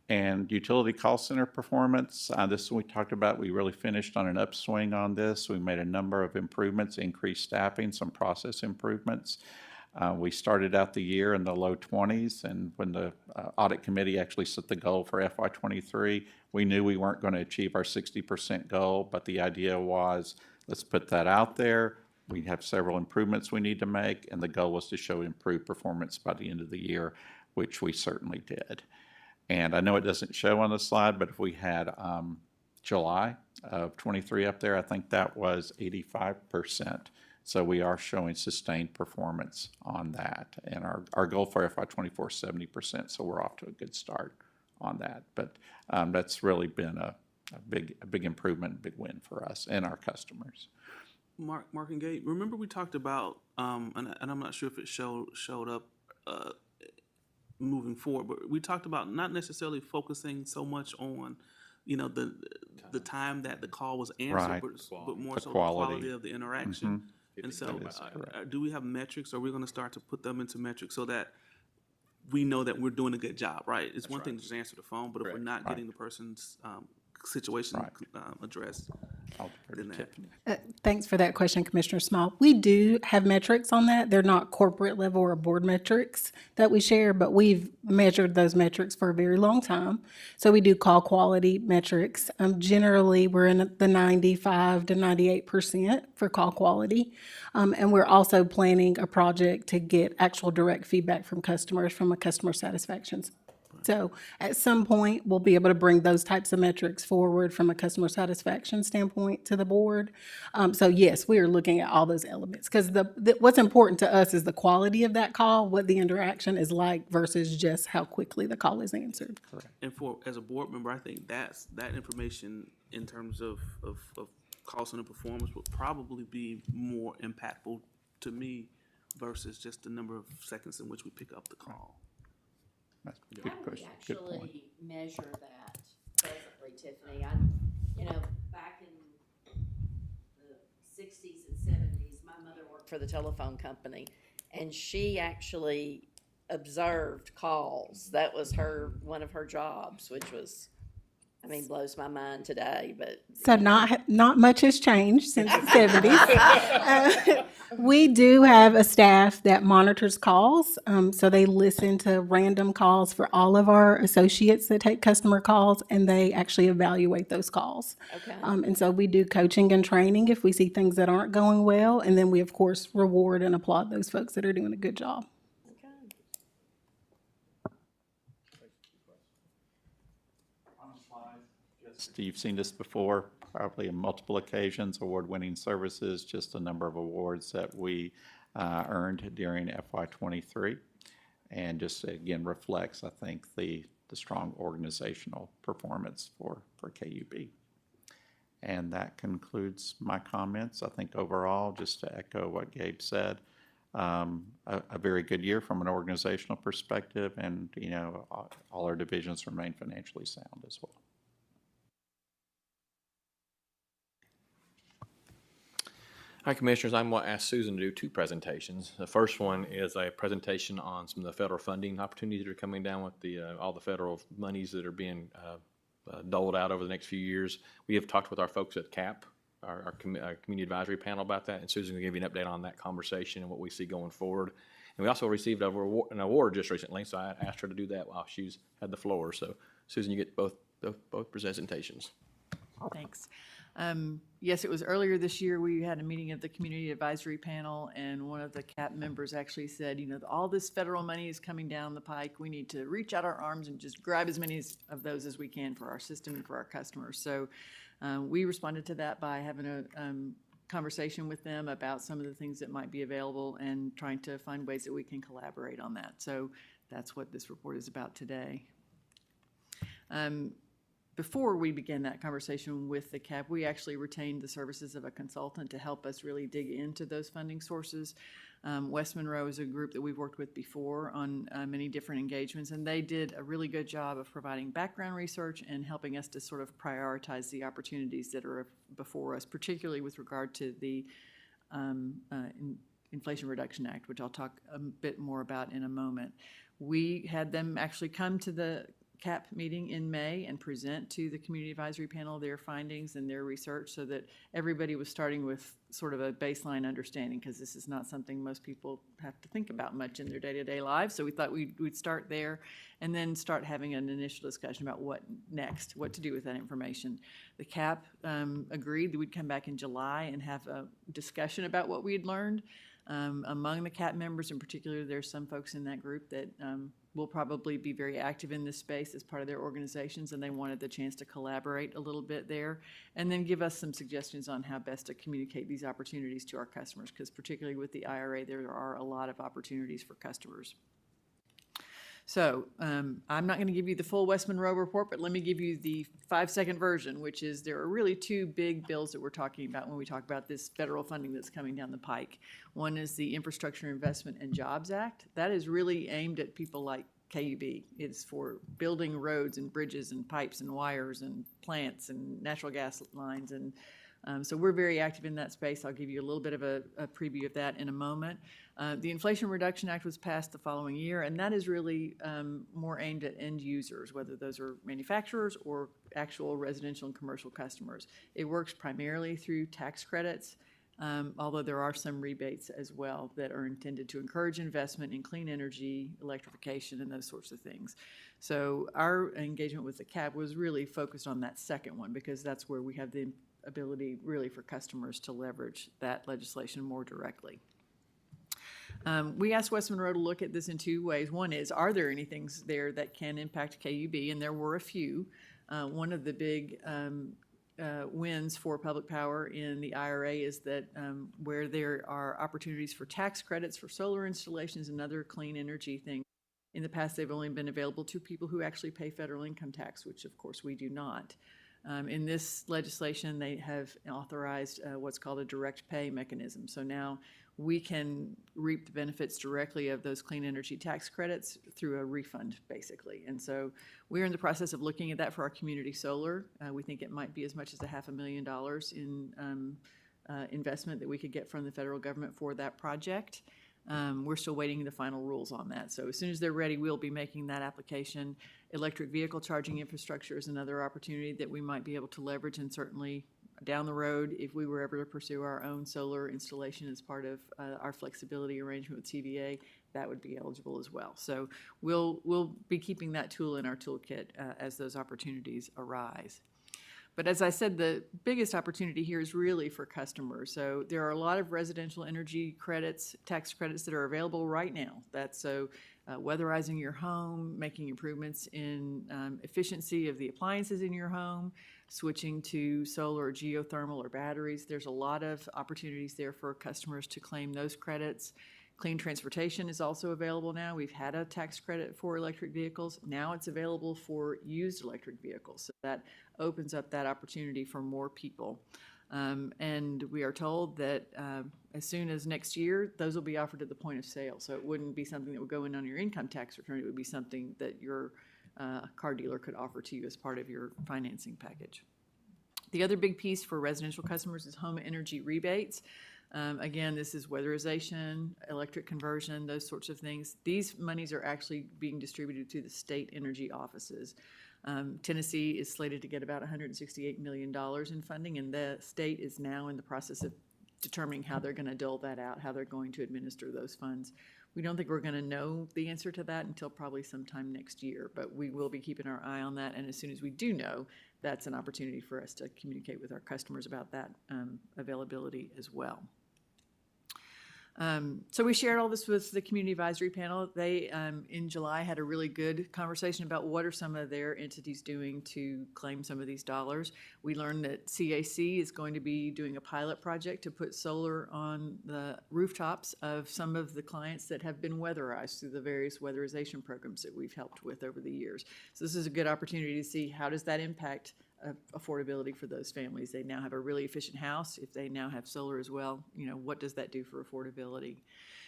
And utility call center performance, this we talked about, we really finished on an upswing on this. We made a number of improvements, increased staffing, some process improvements. We started out the year in the low 20s, and when the audit committee actually set the goal for FY23, we knew we weren't going to achieve our 60% goal, but the idea was, let's put that out there. We have several improvements we need to make, and the goal was to show improved performance by the end of the year, which we certainly did. And I know it doesn't show on the slide, but if we had July of 23 up there, I think that was 85%. So we are showing sustained performance on that. And our goal for FY24 is 70%, so we're off to a good start on that. But that's really been a big improvement, big win for us and our customers. Mark and Gabe, remember we talked about, and I'm not sure if it showed up moving forward, but we talked about not necessarily focusing so much on, the time that the call was answered, Right. but more The so quality. the quality of the interaction. Mm-hmm. And so, That is correct. do we have metrics? Are we going to start to put them into metrics so that we know that we're doing a good job, right? It's one thing to just answer the phone, but if we're not getting the person's situation addressed, I'll defer to then Tiffany. Thanks for that question, Commissioner Small. We do have metrics on that. They're not corporate level or board metrics that we share, but we've measured those metrics for a very long time. So we do call quality metrics. Generally, we're in the 95 to 98% for call quality. And we're also planning a project to get actual direct feedback from customers from a customer satisfaction. So at some point, we'll be able to bring those types of metrics forward from a customer satisfaction standpoint to the board. So yes, we are looking at all those elements because what's important to us is the quality of that call, what the interaction is like versus just how quickly the call is answered. And as a board member, I think that information in terms of call center performance would probably be more impactful to me versus just the number of seconds in which we pick up the call. That's a good How do we question. Good point. actually measure that presently, Tiffany? Back in the 60s and 70s, my mother worked for the telephone company, and she actually observed calls. That was one of her jobs, which was, blows my mind today, but. So not much has changed since the 70s. We do have a staff that monitors calls. So they listen to random calls for all of our associates that take customer calls, and they actually evaluate those calls. Okay. And so we do coaching and training if we see things that aren't going well. And then we, of course, reward and applaud those folks that are doing a good job. You've seen this before, probably on multiple occasions, award-winning services, just the number of awards that we earned during FY23. And just, again, reflects, I think, the strong organizational performance for KUB. And that concludes my comments. I think overall, just to echo what Gabe said, a very good year from an organizational perspective, and, all our divisions remain financially sound as well. Hi, Commissioners. I'm going to ask Susan to do two presentations. The first one is a presentation on some of the federal funding opportunities that are coming down with all the federal monies that are being doled out over the next few years. We have talked with our folks at KAP, our Community Advisory Panel, about that, and Susan will give you an update on that conversation and what we see going forward. And we also received an award just recently, so I asked her to do that while she had the floor. So, Susan, you get both presentations. Thanks. Yes, it was earlier this year, we had a meeting of the Community Advisory Panel, and one of the KAP members actually said, you know, all this federal money is coming down the pike. We need to reach out our arms and just grab as many of those as we can for our system and for our customers. So we responded to that by having a conversation with them about some of the things that might be available and trying to find ways that we can collaborate on that. So that's what this report is about today. Before we began that conversation with the KAP, we actually retained the services of a consultant to help us really dig into those funding sources. West Monroe is a group that we've worked with before on many different engagements, and they did a really good job of providing background research and helping us to sort of prioritize the opportunities that are before us, particularly with regard to the Inflation Reduction Act, which I'll talk a bit more about in a moment. We had them actually come to the KAP meeting in May and present to the Community Advisory Panel their findings and their research so that everybody was starting with sort of a baseline understanding, because this is not something most people have to think about much in their day-to-day lives. So we thought we'd start there and then start having an initial discussion about what next, what to do with that information. The KAP agreed that we'd come back in July and have a discussion about what we had learned. Among the KAP members in particular, there's some folks in that group that will probably be very active in this space as part of their organizations, and they wanted the chance to collaborate a little bit there and then give us some suggestions on how best to communicate these opportunities to our customers, because particularly with the IRA, there are a lot of opportunities for customers. So I'm not going to give you the full West Monroe report, but let me give you the 5-second version, which is there are really two big bills that we're talking about when we talk about this federal funding that's coming down the pike. One is the Infrastructure Investment and Jobs Act. That is really aimed at people like KUB. It's for building roads and bridges and pipes and wires and plants and natural gas lines. And so we're very active in that space. I'll give you a little bit of a preview of that in a moment. The Inflation Reduction Act was passed the following year, and that is really more aimed at end users, whether those are manufacturers or actual residential and commercial customers. It works primarily through tax credits, although there are some rebates as well that are intended to encourage investment in clean energy, electrification, and those sorts of things. So our engagement with the KAP was really focused on that second one, because that's where we have the ability really for customers to leverage that legislation more directly. We asked West Monroe to look at this in two ways. One is, are there any things there that can impact KUB? And there were a few. One of the big wins for public power in the IRA is that where there are opportunities for tax credits for solar installations and other clean energy things, in the past they've only been available to people who actually pay federal income tax, which of course we do not. In this legislation, they have authorized what's called a direct pay mechanism. So now we can reap the benefits directly of those clean energy tax credits through a refund, basically. And so we're in the process of looking at that for our community solar. We think it might be as much as $500,000 in investment that we could get from the federal government for that project. We're still waiting the final rules on that. So as soon as they're ready, we'll be making that application. Electric vehicle charging infrastructure is another opportunity that we might be able to leverage, and certainly down the road, if we were ever to pursue our own solar installation as part of our flexibility arrangement with TVA, that would be eligible as well. So we'll be keeping that tool in our toolkit as those opportunities arise. But as I said, the biggest opportunity here is really for customers. So there are a lot of residential energy credits, tax credits that are available right now. That's so weatherizing your home, making improvements in efficiency of the appliances in your home, switching to solar or geothermal or batteries. There's a lot of opportunities there for customers to claim those credits. Clean transportation is also available now. We've had a tax credit for electric vehicles. Now it's available for used electric vehicles. So that opens up that opportunity for more people. And we are told that as soon as next year, those will be offered at the point of sale. So it wouldn't be something that would go in on your income tax return. It would be something that your car dealer could offer to you as part of your financing package. The other big piece for residential customers is home energy rebates. Again, this is weatherization, electric conversion, those sorts of things. These monies are actually being distributed to the state energy offices. Tennessee is slated to get about $168 million in funding, and the state is now in the process of determining how they're going to dole that out, how they're going to administer those funds. We don't think we're going to know the answer to that until probably sometime next year, but we will be keeping our eye on that, and as soon as we do know, that's an opportunity for us to communicate with our customers about that availability as well. So we shared all this with the Community Advisory Panel. They, in July, had a really good conversation about what are some of their entities doing to claim some of these dollars. We learned that CAC is going to be doing a pilot project to put solar on the rooftops of some of the clients that have been weatherized through the various weatherization programs that we've helped with over the years. So this is a good opportunity to see how does that impact affordability for those families. They now have a really efficient house. If they now have solar as well, you know, what does that do for affordability?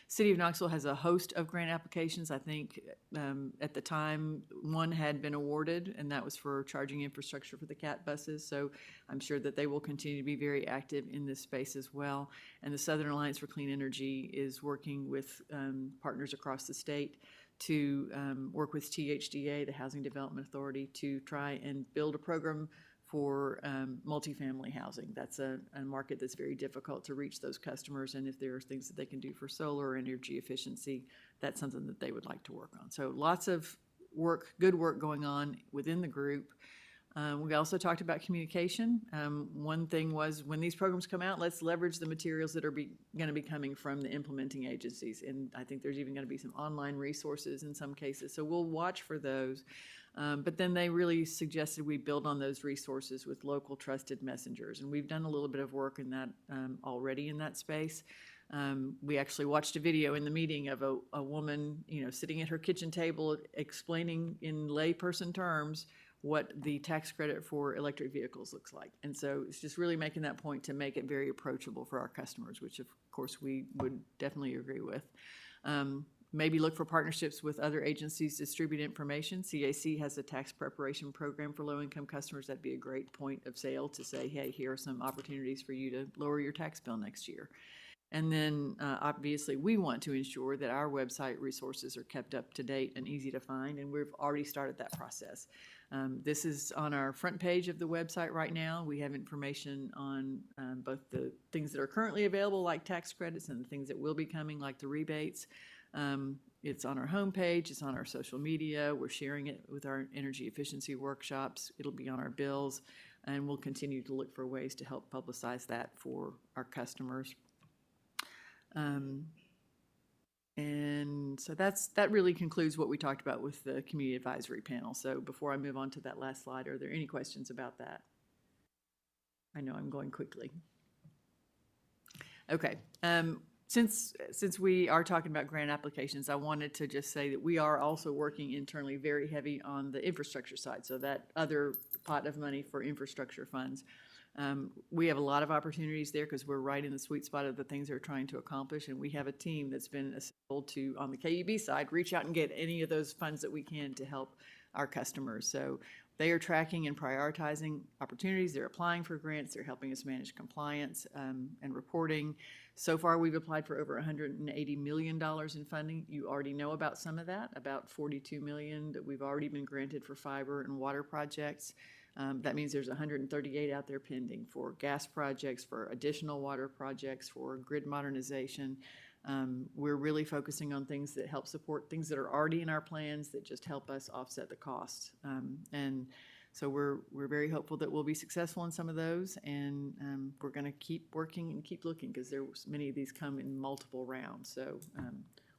City of Knoxville has a host of grant applications. I think at the time one had been awarded, and that was for charging infrastructure for the CAT buses. So I'm sure that they will continue to be very active in this space as well. And the Southern Alliance for Clean Energy is working with partners across the state to work with THDA, the Housing Development Authority, to try and build a program for multifamily housing. That's a market that's very difficult to reach those customers, and if there are things that they can do for solar or energy efficiency, that's something that they would like to work on. So lots of work, good work going on within the group. We also talked about communication. One thing was when these programs come out, let's leverage the materials that are going to be coming from the implementing agencies. And I think there's even going to be some online resources in some cases. So we'll watch for those. But then they really suggested we build on those resources with local trusted messengers. And we've done a little bit of work in that already in that space. We actually watched a video in the meeting of a woman, you know, sitting at her kitchen table explaining in layperson terms what the tax credit for electric vehicles looks like. And so it's just really making that point to make it very approachable for our customers, which of course we would definitely agree with. Maybe look for partnerships with other agencies to distribute information. CAC has a tax preparation program for low-income customers. That'd be a great point of sale to say, hey, here are some opportunities for you to lower your tax bill next year. And then obviously we want to ensure that our website resources are kept up to date and easy to find, and we've already started that process. This is on our front page of the website right now. We have information on both the things that are currently available like tax credits and the things that will be coming like the rebates. It's on our homepage, it's on our social media, we're sharing it with our energy efficiency workshops, it'll be on our bills, and we'll continue to look for ways to help publicize that for our customers. And so that really concludes what we talked about with the Community Advisory Panel. So before I move on to that last slide, are there any questions about that? I know I'm going quickly. Okay. Since we are talking about grant applications, I wanted to just say that we are also working internally very heavy on the infrastructure side, so that other pot of money for infrastructure funds. We have a lot of opportunities there because we're right in the sweet spot of the things they're trying to accomplish, and we have a team that's been assembled to, on the KUB side, reach out and get any of those funds that we can to help our customers. So they are tracking and prioritizing opportunities. They're applying for grants. They're helping us manage compliance and reporting. So far, we've applied for over $180 million in funding. You already know about some of that, about $42 million that we've already been granted for fiber and water projects. That means there's 138 out there pending for gas projects, for additional water projects, for grid modernization. We're really focusing on things that help support things that are already in our plans that just help us offset the cost. And so we're very hopeful that we'll be successful in some of those, and we're going to keep working and keep looking because many of these come in multiple rounds. So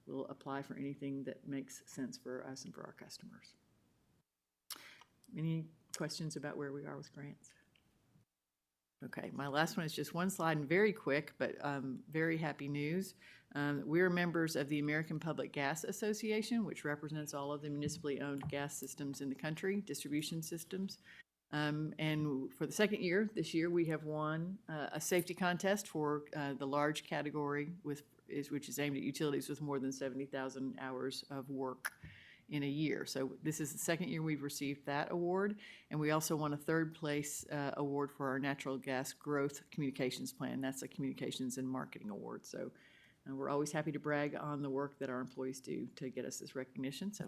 we'll apply for anything that makes sense for us and for our customers. Any questions about where we are with grants? Okay, my last one is just one slide and very quick, but very happy news. We're members of the American Public Gas Association, which represents all of the municipally owned gas systems in the country, distribution systems. And for the second year, this year, we have won a safety contest for the large category, which is aimed at utilities with more than 70,000 hours of work in a year. So this is the second year we've received that award, and we also won a third place award for our natural gas growth communications plan. That's a communications and marketing award. So we're always happy to brag on the work that our employees do to get us this recognition. So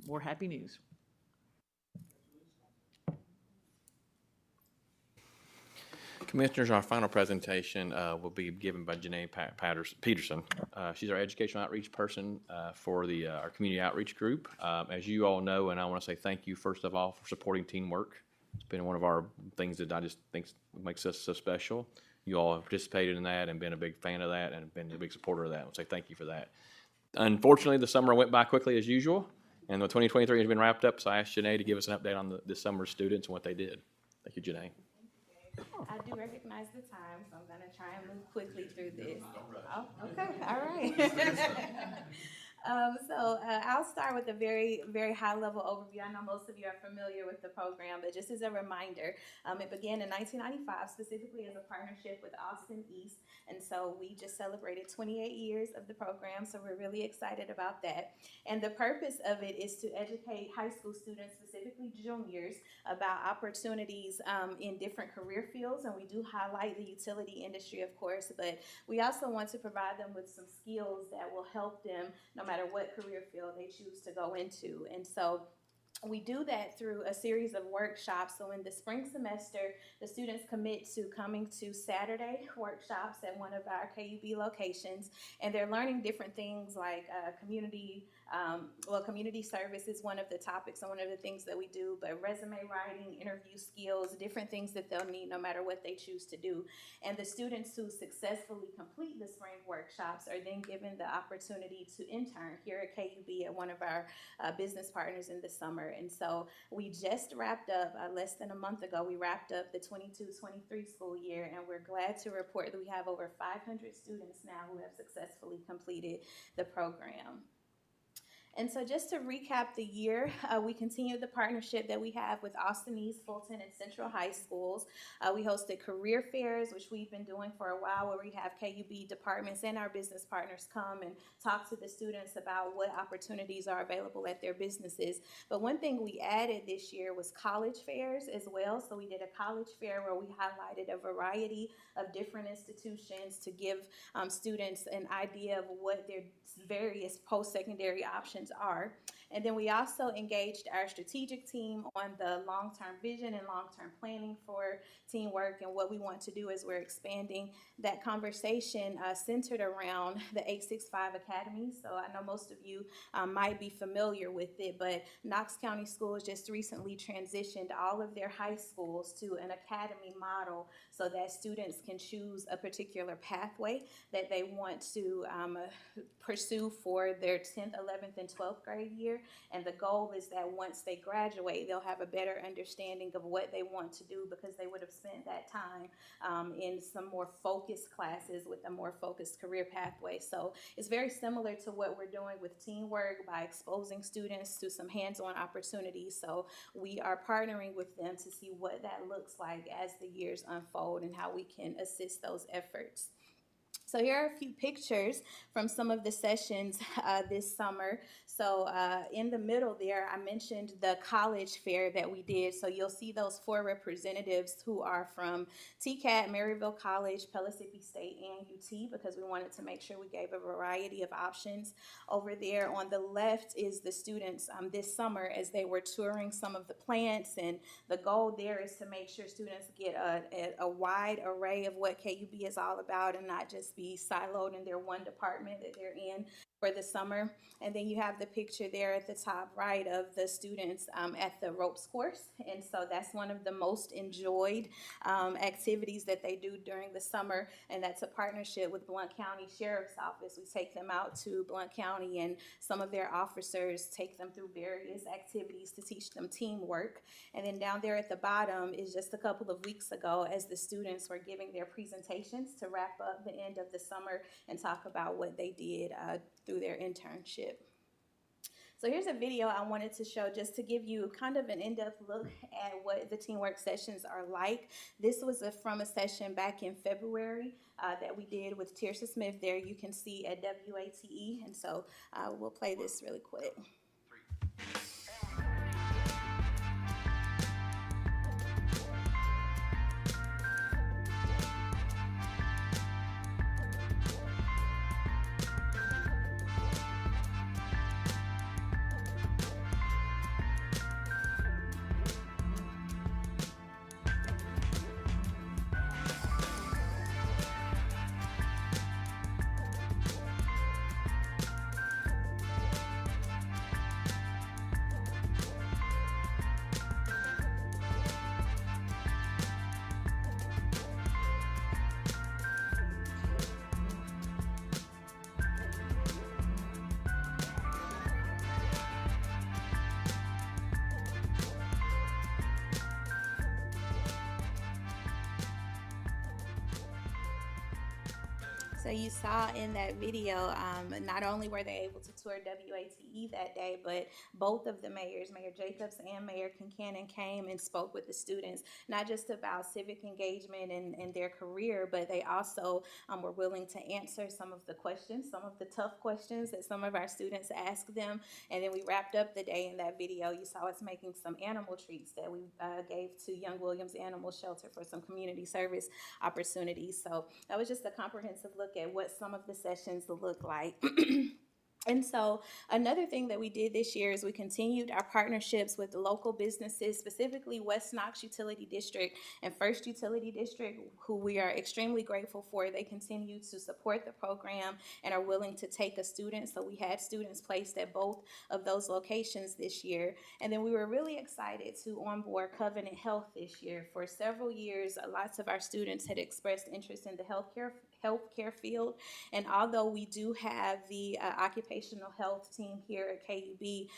more happy news. Commissioners, our final presentation will be given by Janae Peterson. She's our educational outreach person for our community outreach group. As you all know, and I want to say thank you first of all for supporting teamwork. It's been one of our things that I just think makes us so special. You all have participated in that and been a big fan of that and been a big supporter of that. I want to say thank you for that. Unfortunately, the summer went by quickly as usual, and the 2023 has been wrapped up, so I asked Janae to give us an update on this summer's students and what they did. Thank you, Janae. I do recognize the time, so I'm gonna try and move quickly through this. Oh, okay, all right. I'll start with a very, very high-level overview. I know most of you are familiar with the program, but just as a reminder, it began in 1995, specifically as a partnership with Austin East, and so we just celebrated 28 years of the program, so we're really excited about that. And the purpose of it is to educate high school students, specifically juniors, about opportunities in different career fields, and we do highlight the utility industry, of course, but we also want to provide them with some skills that will help them no matter what career field they choose to go into. And so we do that through a series of workshops. So in the spring semester, the students commit to coming to Saturday workshops at one of our KUB locations, and they're learning different things like community service is one of the topics and one of the things that we do, but resume writing, interview skills, different things that they'll need no matter what they choose to do. And the students who successfully complete the spring workshops are then given the opportunity to intern here at KUB at one of our business partners in the summer. And so we just wrapped up, less than a month ago, we wrapped up the 22-23 school year, and we're glad to report that we have over 500 students now who have successfully completed the program. And so just to recap the year, we continued the partnership that we have with Austin East, Fulton, and Central High Schools. We hosted career fairs, which we've been doing for a while, where we have KUB departments and our business partners come and talk to the students about what opportunities are available at their businesses. But one thing we added this year was college fairs as well. So we did a college fair where we highlighted a variety of different institutions to give students an idea of what their various post-secondary options are. And then we also engaged our strategic team on the long-term vision and long-term planning for teamwork, and what we want to do is we're expanding that conversation centered around the 865 Academy. So I know most of you might be familiar with it, but Knox County Schools just recently transitioned all of their high schools to an academy model so that students can choose a particular pathway that they want to pursue for their 10th, 11th, and 12th grade year. And the goal is that once they graduate, they'll have a better understanding of what they want to do, because they would have spent that time in some more focused classes with a more focused career pathway. So it's very similar to what we're doing with teamwork by exposing students to some hands-on opportunities. So we are partnering with them to see what that looks like as the years unfold and how we can assist those efforts. So here are a few pictures from some of the sessions this summer. So in the middle there, I mentioned the college fair that we did. So you'll see those 4 representatives who are from TCAT, Maryville College, Pellissippi State, and UT, because we wanted to make sure we gave a variety of options. Over there on the left is the students this summer as they were touring some of the plants, and the goal there is to make sure students get a wide array of what KUB is all about and not just be siloed in their one department that they're in for the summer. And then you have the picture there at the top right of the students at the ropes course. And so that's one of the most enjoyed activities that they do during the summer. And that's a partnership with Blount County Sheriff's Office. We take them out to Blount County, and some of their officers take them through various activities to teach them teamwork. And then down there at the bottom is just a couple of weeks ago as the students were giving their presentations to wrap up the end of the summer and talk about what they did through their internship. So here's a video I wanted to show just to give you kind of an in-depth look at what the teamwork sessions are like. This was from a session back in February that we did with Tiersa Smith there. You can see at WATE, and so we'll play this really quick. 3, So you saw in that video, not only were they able to tour WATE that day, but both of the mayors, Mayor Jacobs and Mayor Kincannon, came and spoke with the students, not just about civic engagement and their career, but they also were willing to answer some of the questions, some of the tough questions that some of our students asked them. And then we wrapped up the day in that video. You saw us making some animal treats that we gave to Young Williams Animal Shelter for some community service opportunities. So that was just a comprehensive look at what some of the sessions look like. And so another thing that we did this year is we continued our partnerships with local businesses, specifically West Knox Utility District and First Utility District, who we are extremely grateful for. They continue to support the program and are willing to take a student. So we had students placed at both of those locations this year. And then we were really excited to onboard Covenant Health this year. For several years, lots of our students had expressed interest in the healthcare field. And although we do have the occupational health team here at KUB,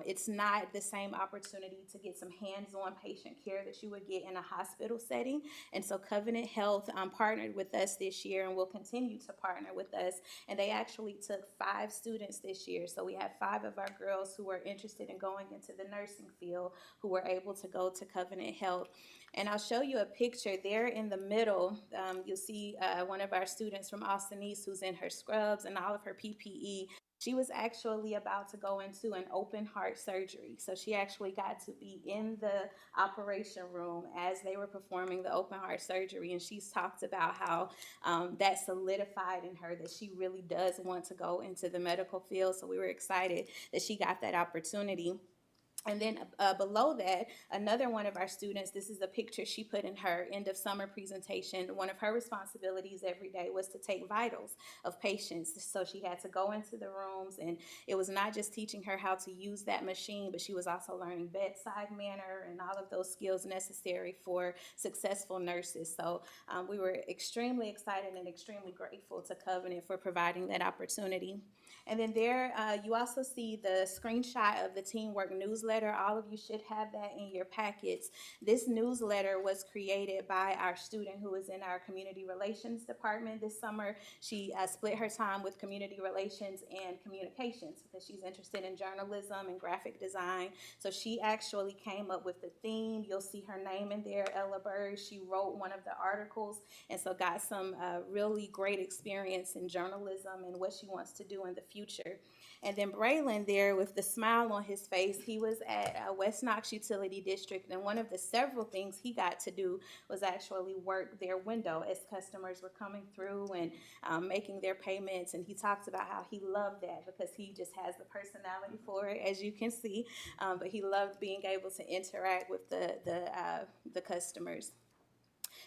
it's not the same opportunity to get some hands-on patient care that you would get in a hospital setting. And so Covenant Health partnered with us this year and will continue to partner with us. And they actually took 5 students this year. So we had 5 of our girls who were interested in going into the nursing field who were able to go to Covenant Health. And I'll show you a picture there in the middle. You'll see one of our students from Austin East who's in her scrubs and all of her PPE. She was actually about to go into an open heart surgery. So she actually got to be in the operation room as they were performing the open heart surgery. And she's talked about how that solidified in her that she really does want to go into the medical field. So we were excited that she got that opportunity. And then below that, another one of our students, this is a picture she put in her end of summer presentation. One of her responsibilities every day was to take vitals of patients. So she had to go into the rooms, and it was not just teaching her how to use that machine, but she was also learning bedside manner and all of those skills necessary for successful nurses. So we were extremely excited and extremely grateful to Covenant for providing that opportunity. And then there, you also see the screenshot of the Teamwork newsletter. All of you should have that in your packets. This newsletter was created by our student who was in our community relations department this summer. She split her time with community relations and communications because she's interested in journalism and graphic design. So she actually came up with the theme. You'll see her name in there, Ella Bird. She wrote one of the articles, and so got some really great experience in journalism and what she wants to do in the future. And then Braylon there with the smile on his face, he was at West Knox Utility District, and one of the several things he got to do was actually work their window as customers were coming through and making their payments. And he talked about how he loved that because he just has the personality for it, as you can see. But he loved being able to interact with the customers.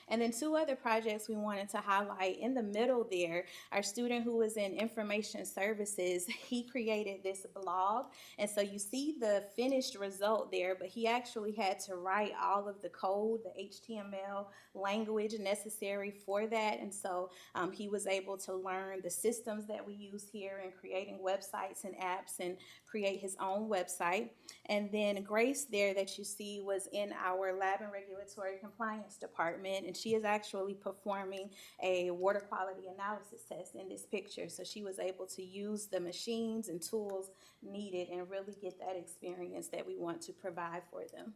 And then 2 other projects we wanted to highlight. In the middle there, our student who was in information services, he created this blog. And so you see the finished result there, but he actually had to write all of the code, the HTML language necessary for that. And so he was able to learn the systems that we use here in creating websites and apps and create his own website. And then Grace there that you see was in our lab and regulatory compliance department, and she is actually performing a water quality analysis test in this picture. So she was able to use the machines and tools needed and really get that experience that we want to provide for them.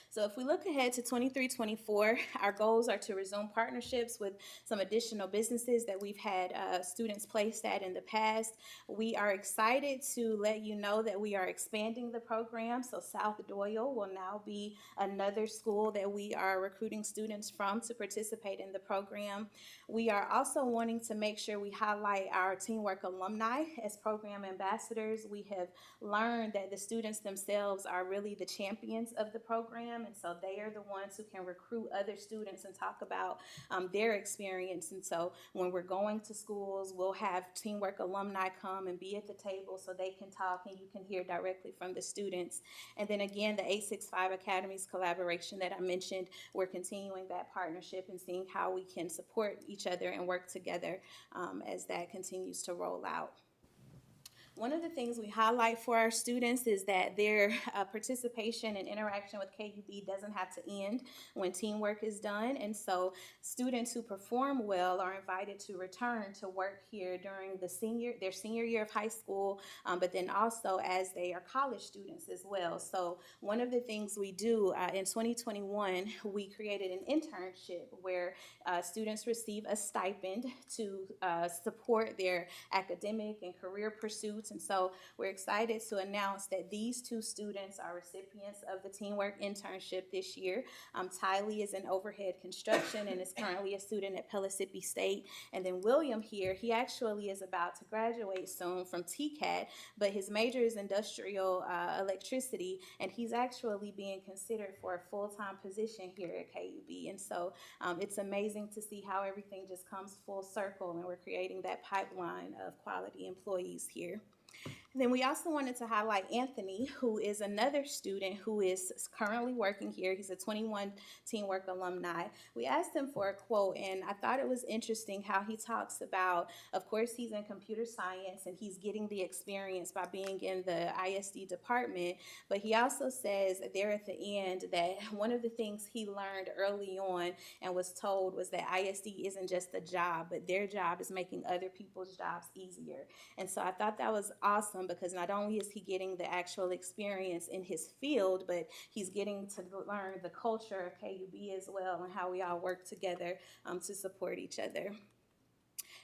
So if we look ahead to 23-24, our goals are to resume partnerships with some additional businesses that we've had students placed at in the past. We are excited to let you know that we are expanding the program. So South Doyle will now be another school that we are recruiting students from to participate in the program. We are also wanting to make sure we highlight our Teamwork alumni as program ambassadors. We have learned that the students themselves are really the champions of the program, and so they are the ones who can recruit other students and talk about their experience. And so when we're going to schools, we'll have Teamwork alumni come and be at the table so they can talk and you can hear directly from the students. And then again, the 865 Academies collaboration that I mentioned, we're continuing that partnership and seeing how we can support each other and work together as that continues to roll out. one of the things we highlight for our students is that their participation and interaction with KUB doesn't have to end when teamwork is done. And so students who perform well are invited to return to work here during their senior year of high school, but then also as they are college students as well. So one of the things we do in 2021, we created an internship where students receive a stipend to support their academic and career pursuits. And so we're excited to announce that these two students are recipients of the Teamwork Internship this year. Tylee is in overhead construction and is currently a student at Pellissippi State. And then William here, he actually is about to graduate soon from TCAT, but his major is industrial electricity, and he's actually being considered for a full-time position here at KUB. And so it's amazing to see how everything just comes full circle, and we're creating that pipeline of quality employees here. And then we also wanted to highlight Anthony, who is another student who is currently working here. He's a 21 Teamwork alumni. We asked him for a quote, and I thought it was interesting how he talks about, of course, he's in computer science and he's getting the experience by being in the ISD department, but he also says there at the end that one of the things he learned early on and was told was that ISD isn't just a job, but their job is making other people's jobs easier. And so I thought that was awesome, because not only is he getting the actual experience in his field, but he's getting to learn the culture of KUB as well and how we all work together to support each other.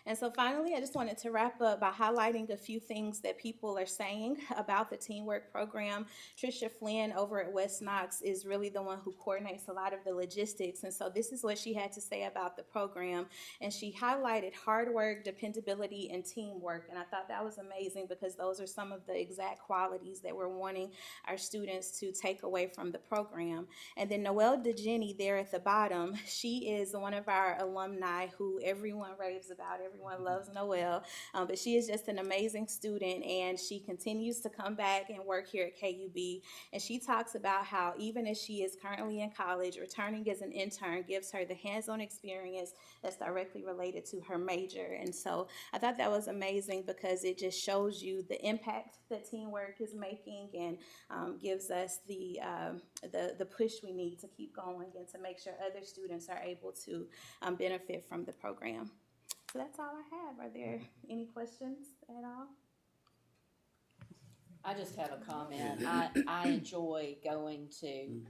And so finally, I just wanted to wrap up by highlighting a few things that people are saying about the Teamwork program. Tricia Flynn over at West Knox is really the one who coordinates a lot of the logistics. And so this is what she had to say about the program. And she highlighted hard work, dependability, and teamwork. And I thought that was amazing, because those are some of the exact qualities that we're wanting our students to take away from the program. And then Noelle DeGenny there at the bottom, she is one of our alumni who everyone raves about. Everyone loves Noelle, but she is just an amazing student, and she continues to come back and work here at KUB. And she talks about how even as she is currently in college, returning as an intern gives her the hands-on experience that's directly related to her major. And so I thought that was amazing, because it just shows you the impact that teamwork is making, and gives us the push we need to keep going and to make sure other students are able to benefit from the program. So that's all I have. Are there any questions at all? I just have a comment. I enjoy going to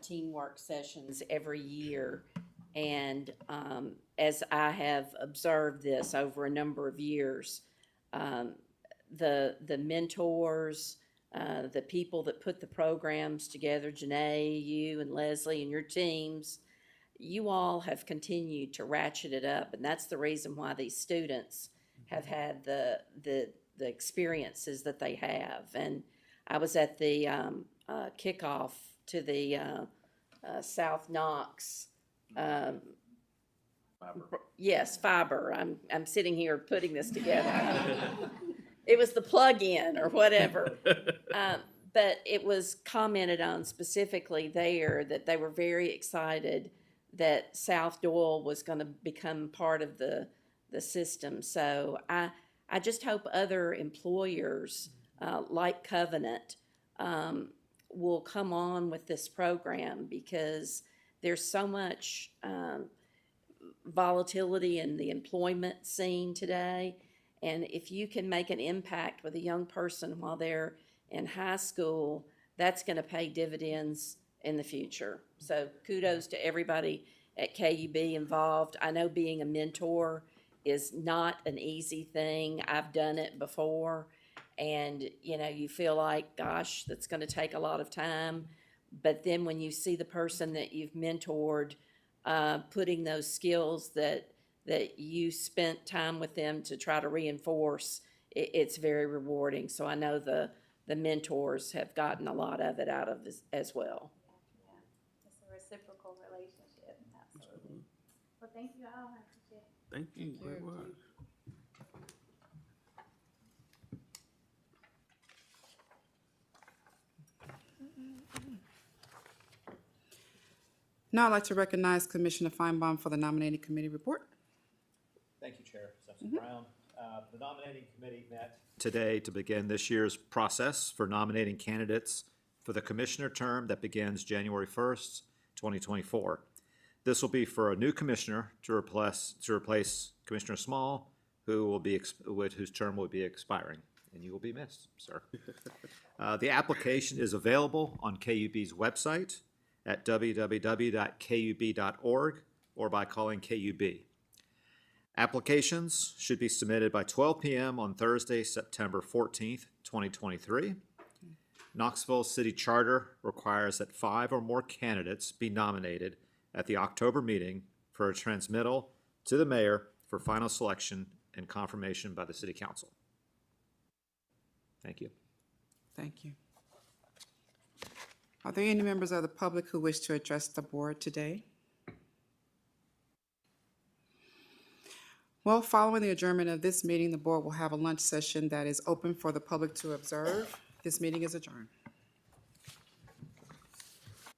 teamwork sessions every year, and as I have observed this over a number of years, the mentors, the people that put the programs together, Janae, you and Leslie and your teams, you all have continued to ratchet it up, and that's the reason why these students have had the experiences that they have. And I was at the kickoff to the South Knox. Fiber. Yes, fiber. I'm sitting here putting this together. It was the plug-in or whatever. But it was commented on specifically there that they were very excited that South Doyle was going to become part of the system. So I just hope other employers like Covenant will come on with this program, because there's so much volatility in the employment scene today. And if you can make an impact with a young person while they're in high school, that's going to pay dividends in the future. So kudos to everybody at KUB involved. I know being a mentor is not an easy thing. I've done it before, and you feel like, gosh, that's going to take a lot of time. But then when you see the person that you've mentored putting those skills that you spent time with them to try to reinforce, it's very rewarding. So I know the mentors have gotten a lot of it out of this as well. It's a reciprocal relationship. Absolutely. Well, thank you all. I appreciate it. Thank you very much. Now I'd like to recognize Commissioner Feinbaum for the nominating committee report. Thank you, Chair Simpson Brown. The nominating committee met today to begin this year's process for nominating candidates for the commissioner term that begins January 1st, 2024. This will be for a new commissioner to replace Commissioner Small, whose term will be expiring, and you will be missed, sir. The application is available on KUB's website at www.kub.org or by calling KUB. Applications should be submitted by 12 p.m. on Thursday, September 14th, 2023. Knoxville City Charter requires that 5 or more candidates be nominated at the October meeting for a transmittal to the mayor for final selection and confirmation by the City Council. Thank you. Thank you. Are there any members of the public who wish to address the board today? Well, following the adjournment of this meeting, the board will have a lunch session that is open for the public to observe. This meeting is adjourned.